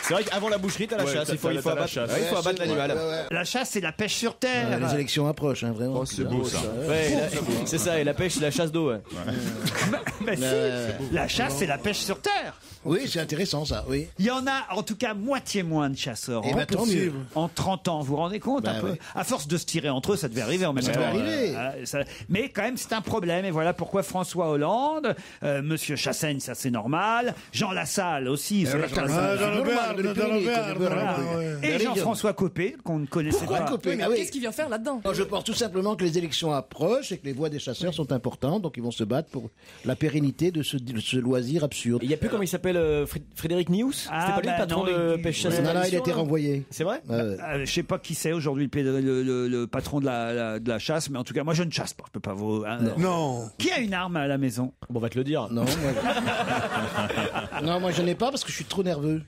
C'est vrai qu'avant la boucherie, t'as la chasse. Il faut abattre l'animal. La chasse, c'est la pêche sur terre. Les élections approchent, vraiment. C'est beau ça. C'est ça, et la pêche, c'est la chasse d'eau. Mais si, la chasse, c'est la pêche sur terre. Oui, c'est intéressant ça, oui. Il y en a en tout cas moitié moins de chasseurs tant mieux. en 30 ans. Vous vous rendez compte un peu? Oui. À force de se tirer entre eux, ça devait arriver en même temps. Ça devait arriver. Mais quand même, c'est un problème. Et voilà pourquoi François Hollande, Monsieur Chassaigne, ça c'est normal. Jean Lassalle aussi. Et Jean-François Copé, qu'on ne connaissait pas. Copé, qu'est-ce qu'il vient faire là-dedans? Je pense tout simplement que les élections approchent et que les voix des chasseurs sont importantes, donc ils vont se battre pour la pérennité de ce loisir absurde. Il n'y a plus comment il s'appelle Frédéric Nious. C'était pas lui le patron de pêche chasse. Non, il a été renvoyé. C'est vrai? Je sais pas qui c'est aujourd'hui le patron de la chasse, mais en tout cas moi je ne chasse pas. Je peux pas vous. Non. Qui a une arme à la maison? Bon, on va te le dire. Non. Non, moi je n'ai pas parce que je suis trop nerveux.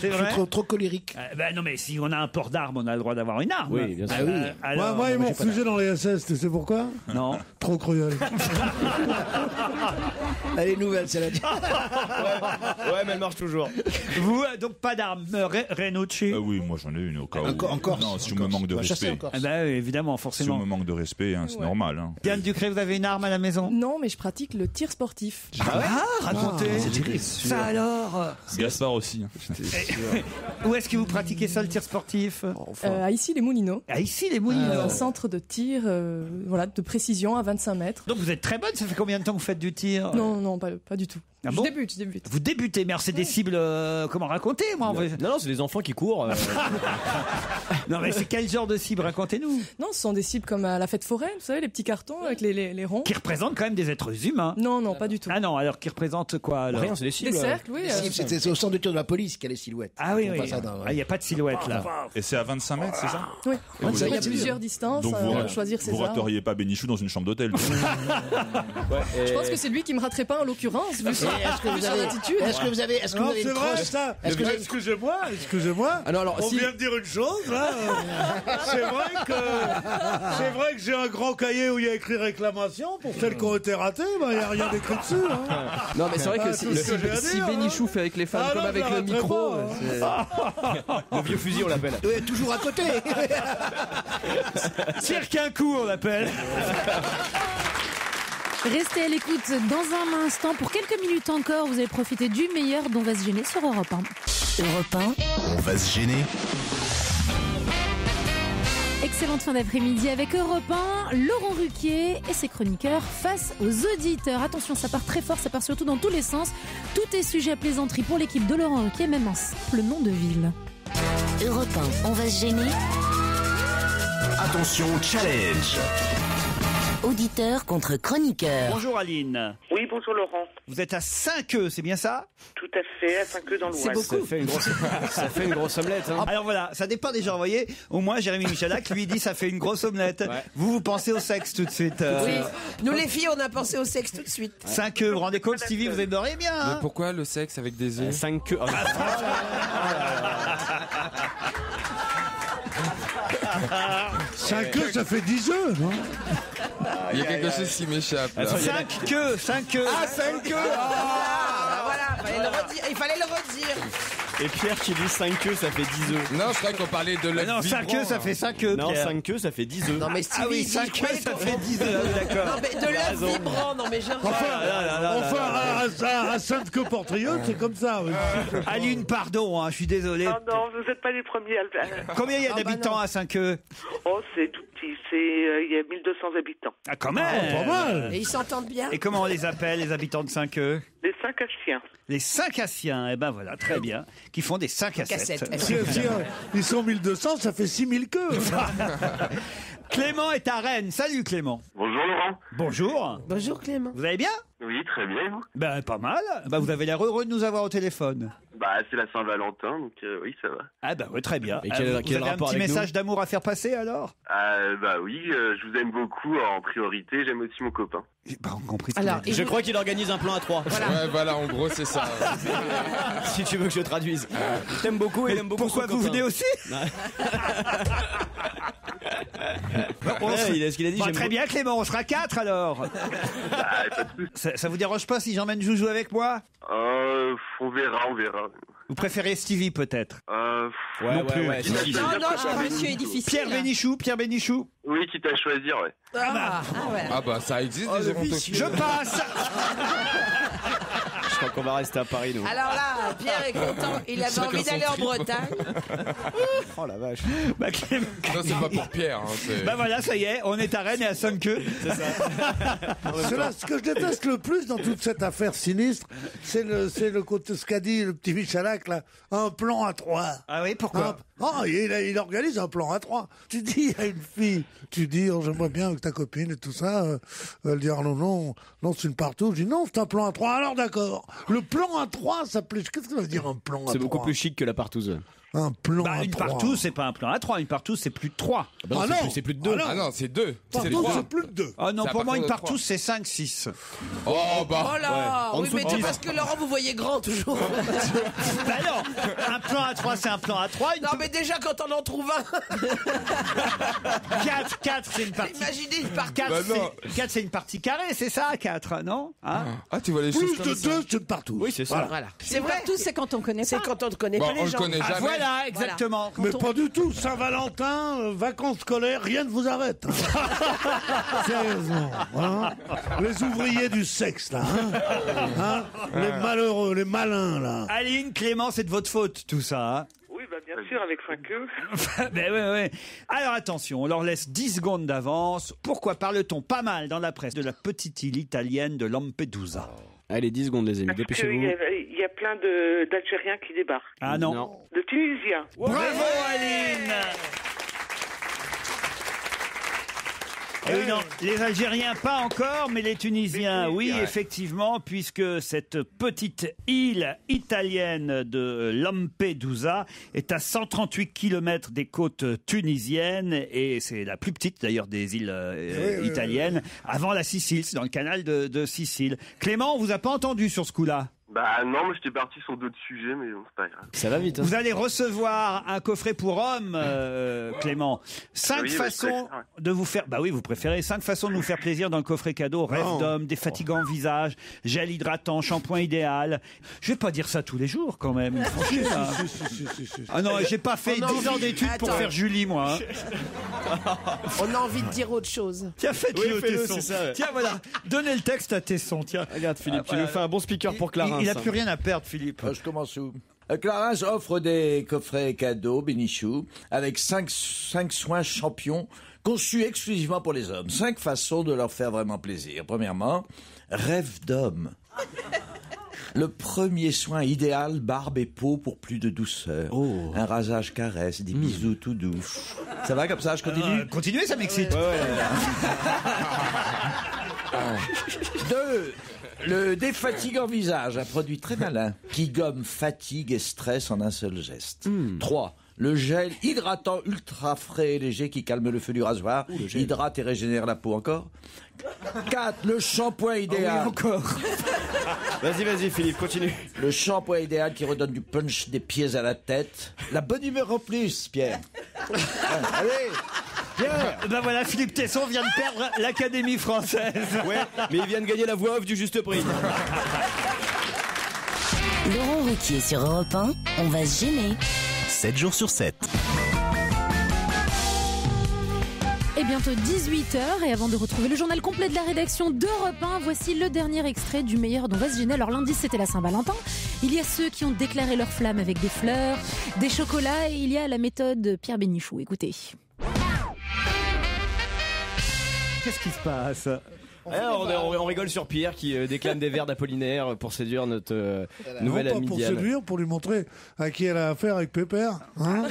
C'est vrai. Je suis trop colérique. Non mais si on a un port d'armes, on a le droit d'avoir une arme. Oui, bien sûr. Alors, moi ils m'ont refusé dans les SS. Tu sais pourquoi? Non. Trop cruel. Elle est nouvelle, celle-là. Ouais, mais elle marche toujours. Vous, donc pas d'armes. Renucci? Oui, moi j'en ai une au cas où. Encore. Non, si je me manque de respect. Évidemment, Si forcément. on me manque de respect, c'est normal. Diane Ducré, vous avez une arme à la maison? Non, mais je pratique le tir sportif. Racontez. Ça alors? Gaspard aussi. Où est-ce que vous pratiquez ça, le tir sportif? À Issy-les-Moulineaux. À Issy-les-Moulineaux. Un centre de tir de précision à 25 mètres. Donc vous êtes très bonne. Ça fait combien de temps que vous faites du tir? Non, pas du tout. Ah je bon? débute. Vous débutez, mais alors c'est des cibles, comment raconter, moi? Non, c'est des enfants qui courent. Non, mais c'est quel genre de cibles? Racontez-nous. Non, ce sont des cibles comme à la fête foraine, vous savez, les petits cartons avec les ronds. Qui représentent quand même des êtres humains. Non, pas du tout. Ah non, alors qui représentent quoi alors? Rien, c'est des cibles. Des cercles, oui. C'est au centre de tir de la police qu'il y a les silhouettes. Ah oui. Il n'y a pas de silhouette là. Et c'est à 25 mètres, c'est ça? Oui. Il y a plusieurs distances. Donc choisir ses vous armes. rateriez pas Bénichou dans une chambre d'hôtel. Je pense que c'est lui qui me raterait pas en l'occurrence. Est-ce que vous avez Non, c'est vrai ça. Excusez-moi. On vient de dire une chose là. C'est vrai que j'ai un grand cahier où il y a écrit réclamation pour celles qui ont été ratées. Il n'y a rien d'écrit dessus. Non, mais c'est vrai que si Bénichou fait avec les femmes comme avec le micro, le vieux fusil on l'appelle. Toujours à côté. Cirque un coup on l'appelle. Restez à l'écoute dans un instant. Pour quelques minutes encore, vous allez profiter du meilleur dont on va se gêner sur Europe 1. Europe 1. On va se gêner. Excellente fin d'après-midi avec Europe 1, Laurent Ruquier et ses chroniqueurs face aux auditeurs. Attention, ça part très fort, ça part surtout dans tous les sens. Tout est sujet à plaisanterie pour l'équipe de Laurent Ruquier, même un simple nom de ville. Europe 1, on va se gêner. Attention, challenge. Auditeur contre chroniqueur. Bonjour Aline. Oui, bonjour Laurent. Vous êtes à Saint-Queux, c'est bien ça? Tout à fait, à Saint-Queux dans l'Oise. Ça fait une grosse omelette. Hein. Alors voilà, ça dépend des gens, vous voyez. Au moins, Jérémy Michalak, lui, dit ça fait une grosse omelette. Ouais. Vous pensez au sexe tout de suite. Oui, nous les filles, on a pensé au sexe tout de suite. 5 œufs, vous vous rendez compte, Stevie, vous aimeriez bien. Hein. Mais pourquoi le sexe avec des œufs? 5 queues. 5 œufs, ça fait 10 œufs, non? Il y a quelque chose qui m'échappe. 5 queues. Ah, 5 queues. Voilà, il fallait le redire. Et Pierre qui dit 5 queues, ça fait 10 œufs. Non, je crois qu'on parlait de l'œuf. Non, 5 queues, ça fait 5 œufs. Non, 5 queues, ça fait 10 œufs. Non, mais Stevie, ah oui, 5 œufs, ça fait 10 œufs, d'accord. Non, mais de l'œuf vibrant, non, mais j'ai Enfin, à Sainte-Queue-Portrieux, c'est comme ça. Oui. Aline, pardon, hein, je suis désolé. Non, vous n'êtes pas les premiers à le faire. Combien il y a d'habitants à Saint-Queux? Oh, c'est tout petit. Il y a 1200 habitants. Ah, quand même. Pas mal. Et ils s'entendent bien. Et comment on les appelle, les habitants de Saint-Queux? Les 5 Assiens. Les 5 Assiens, eh ben voilà, très bien. Qui font des 5 à 7. Ils sont 1200, ça fait 6000 queues. Clément est à Rennes. Salut Clément. Bonjour Laurent. Bonjour. Bonjour Clément. Vous allez bien? Oui, très bien, vous? Ben, pas mal. Ben, vous avez l'air heureux de nous avoir au téléphone. Bah, c'est la Saint-Valentin, donc oui, ça va. Ah bah oui, très bien. Et quel vous avez un petit message d'amour à faire passer alors? Bah oui, je vous aime beaucoup en priorité, j'aime aussi mon copain. J'ai pas compris. Alors, je crois qu'il organise un plan à 3. Voilà. Ouais, voilà, en gros, c'est ça. Si tu veux que je traduise. Je t'aime beaucoup et il aime beaucoup pourquoi vous venez aussi? Ce qu'il a dit, très bien Clément, on sera 4 alors. Ça vous dérange pas si j'emmène Joujou avec moi? On verra. Vous préférez Stevie peut-être? Non plus. Non, monsieur est difficile. Pierre Bénichou. Oui, quitte à choisir, ouais. Ah bah ça existe des éventos. Je passe. Je crois qu'on va rester à Paris, nous. Alors là, Pierre est content. Il avait envie d'aller en Bretagne. Oh la vache. Non, c'est pas pour Pierre. Bah voilà, ça y est, on est à Rennes et à Saint-Queux. C'est ça. Ce que je déteste le plus dans toute cette affaire sinistre, c'est le côté, ce qu'a dit le petit Michalak, là, un plan à 3. Ah oui, pourquoi? Il organise un plan à 3. Tu dis à une fille, j'aimerais bien avec ta copine et tout ça, elle dit non, c'est une partouze. Je dis non, c'est un plan à 3. Alors d'accord. Le plan à 3 s'appelait, qu'est-ce que ça veut dire un plan à 3? C'est beaucoup plus chic que la partouze. Un plan à 3. Une partouze, c'est pas un plan à 3. Une partouze, c'est plus de 3. Non, c'est plus de 2. Ah non, c'est 2. Partouze, c'est plus de 2. Ah non, pour moi, une partouze, c'est 5, 6. Oh bah. Oh là, ouais. Oui, mais c'est parce que Laurent, vous voyez grand toujours. Bah non, un plan à 3, c'est un plan à 3. Non, mais déjà, quand on en trouve un. 4, c'est une partie. Imaginez une partie. 4, c'est une partie carrée, c'est ça, 4, non? Ah, tu vois les choses plus comme de ça. 2, c'est une partouze. Oui, c'est ça. Voilà. C'est vrai, tout, c'est quand on connaît pas. C'est quand on ne connaît pas les gens. On le connaît jamais. Voilà, exactement. Mais pas du tout. Saint-Valentin, vacances scolaires, rien ne vous arrête. Sérieusement. Hein, les ouvriers du sexe, là. Les malheureux, les malins, là. Aline, Clément, c'est de votre faute, tout ça. Hein. Oui, bien sûr, avec 5 queues. Ben ouais. Alors attention, on leur laisse 10 secondes d'avance. Pourquoi parle-t-on pas mal dans la presse de la petite île italienne de Lampedusa? Allez, 10 secondes, les amis, dépêchez-vous. Il y a plein d'Algériens qui débarquent. Ah non. De Tunisiens. Bravo Aline. Eh oui, non, les Algériens pas encore, mais les Tunisiens, oui, effectivement, puisque cette petite île italienne de Lampedusa est à 138 km des côtes tunisiennes et c'est la plus petite d'ailleurs des îles italiennes, avant la Sicile, c'est dans le canal de Sicile. Clément, on vous a pas entendu sur ce coup-là? Bah non, mais j'étais parti sur d'autres sujets, mais bon, c'est pas grave. Ça va vite. Hein. Vous allez recevoir un coffret pour hommes, Clément. 5 façons de vous faire... Bah oui, vous préférez 5 façons de nous faire plaisir dans le coffret cadeau. Rêve d'homme, défatigant visage, gel hydratant, shampoing idéal. Je vais pas dire ça tous les jours quand même. Ah non, j'ai pas fait 10 ans d'études pour faire Julie, moi. On a envie de dire autre chose. Tiens, faites-le, Tesson. Ça, ouais. Tiens, voilà. Donnez le texte à Tesson, tiens. Regarde, Philippe, tu nous fais un bon speaker pour Clarence. Il a plus rien à perdre, Philippe. Je commence où? Clarence offre des coffrets cadeaux Bénichou avec 5 soins champions conçus exclusivement pour les hommes. 5 façons de leur faire vraiment plaisir. Premièrement, rêve d'homme. Le premier soin idéal, barbe et peau pour plus de douceur. Un rasage caresse, des bisous tout doux. Ça va comme ça, je continue? Continuez, ça m'excite. 2. Le défatigant visage, un produit très malin qui gomme fatigue et stress en un seul geste. 3. Le gel hydratant ultra frais et léger qui calme le feu du rasoir, hydrate et régénère la peau encore. 4. Le shampoing idéal. oui, encore. Vas-y, Philippe, continue. Le shampoing idéal qui redonne du punch des pieds à la tête. La bonne humeur en plus, Pierre. Allez, Pierre. Ben voilà, Philippe Tesson vient de perdre l'Académie française. Ouais, mais il vient de gagner la voix off du juste prix. Laurent Ruquier sur Europe 1, on va se gêner. 7 jours sur 7. Et bientôt 18h, et avant de retrouver le journal complet de la rédaction d'Europe 1, voici le dernier extrait du meilleur dont va se gêner. Alors lundi c'était la Saint-Valentin, il y a ceux qui ont déclaré leur flamme avec des fleurs, des chocolats, et il y a la méthode Pierre Bénichou. Écoutez. Qu'est-ce qui se passe ? On rigole sur Pierre qui déclame des vers d'Apollinaire pour séduire notre nouvelle amie pour Diane. séduire, pour lui montrer à qui elle a affaire avec Pépère. Hein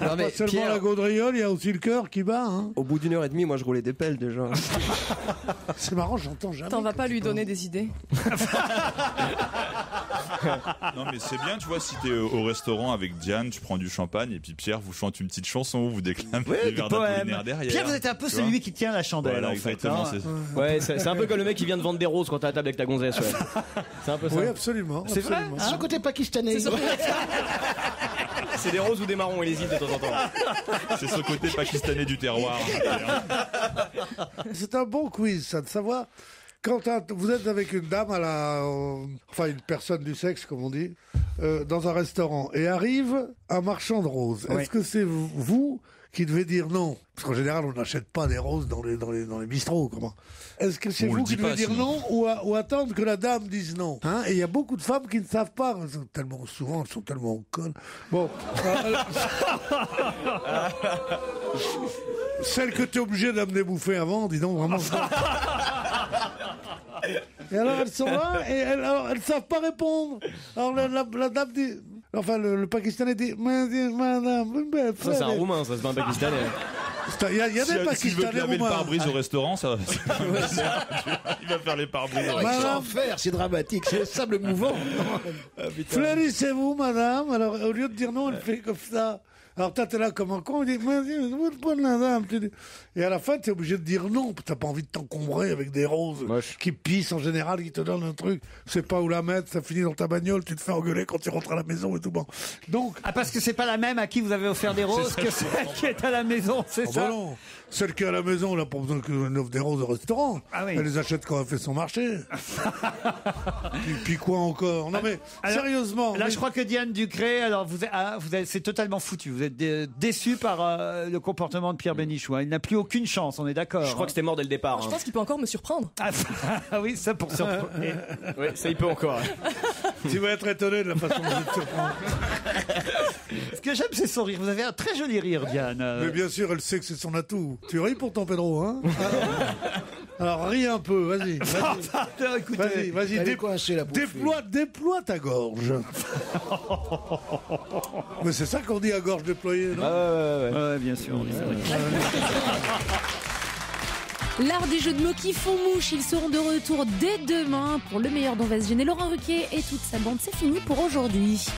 Non, mais pas seulement Pierre, la gaudriole, il y a aussi le cœur qui bat. Hein. au bout d'une heure et demie, moi je roulais des pelles déjà. C'est marrant, j'entends jamais. T'en vas pas lui donner des idées? Non mais c'est bien, tu vois, si t'es au restaurant avec Diane, tu prends du champagne et puis Pierre vous chante une petite chanson, vous déclame des vers d'Apollinaire derrière. Pierre, vous êtes un peu celui qui tient la chandelle. Voilà, en fait, exactement. Ouais, c'est un peu comme le mec qui vient de vendre des roses quand t'es à table avec ta gonzesse. Ouais. C'est un peu ça. Oui, absolument. C'est vrai. Ce côté pakistanais. C'est des roses ou des marrons, il hésite de temps en temps. C'est ce côté pakistanais du terroir. C'est un bon quiz, ça, de savoir. Quand vous êtes avec une dame enfin une personne du sexe, comme on dit, dans un restaurant, et arrive un marchand de roses. Ouais. Est-ce que c'est vous qui devez dire non? Parce qu'en général, on n'achète pas des roses dans les bistrots, comment? Est-ce que c'est vous qui devez dire non ou attendre que la dame dise non? Hein? Et il y a beaucoup de femmes qui ne savent pas. Elles sont tellement connes. Bon. Celle que tu es obligé d'amener bouffer avant, dis donc, vraiment. Et alors elles sont là et elles savent pas répondre. Alors la dame dit, enfin le Pakistanais dit, madame, ça c'est un roumain, ça c'est pas un Pakistanais. Il y a des Pakistanais s'il veut laver le pare-brise au restaurant, ça il va faire les pare-brises. C'est dramatique, c'est le sable mouvant. Fleurissez-vous, madame. Alors au lieu de dire non, elle fait comme ça. Alors toi t'es là comme un con, il dit madame. Et à la fin t'es obligé de dire non, t'as pas envie de t'encombrer avec des roses qui pissent en général, qui te donnent un truc, tu sais pas où la mettre, ça finit dans ta bagnole, tu te fais engueuler quand tu rentres à la maison et tout bon. Donc parce que c'est pas la même à qui vous avez offert des roses que celle qui est à la maison, c'est ça? Bah non. Celle qui est à la maison, elle n'a pas besoin qu'on offre des roses au restaurant. Ah oui. Elle les achète quand elle fait son marché. puis quoi encore? Non mais alors, sérieusement. Là, je crois que Diane Ducré, alors c'est totalement foutu. Vous êtes déçu par le comportement de Pierre Bénichou. Hein. Il n'a plus aucune chance, on est d'accord. Je crois que c'était mort dès le départ. Je pense qu'il peut encore me surprendre. Ah oui, ça pour surprendre. Oui, ça il peut encore. Tu vas être étonné de la façon dont je te surprends. Ce que j'aime, c'est son rire. Vous avez un très joli rire, Diane. Mais bien sûr, elle sait que c'est son atout. Tu ris pour ton Pedro, hein? Alors ris un peu, vas-y. Vas-y, déploie ta gorge. Mais c'est ça qu'on dit à gorge déployée, non? Ouais, bien sûr. L'art des jeux de mots qui font mouche, ils seront de retour dès demain pour le meilleur dont va se gêner. Laurent Ruquier et toute sa bande, c'est fini pour aujourd'hui.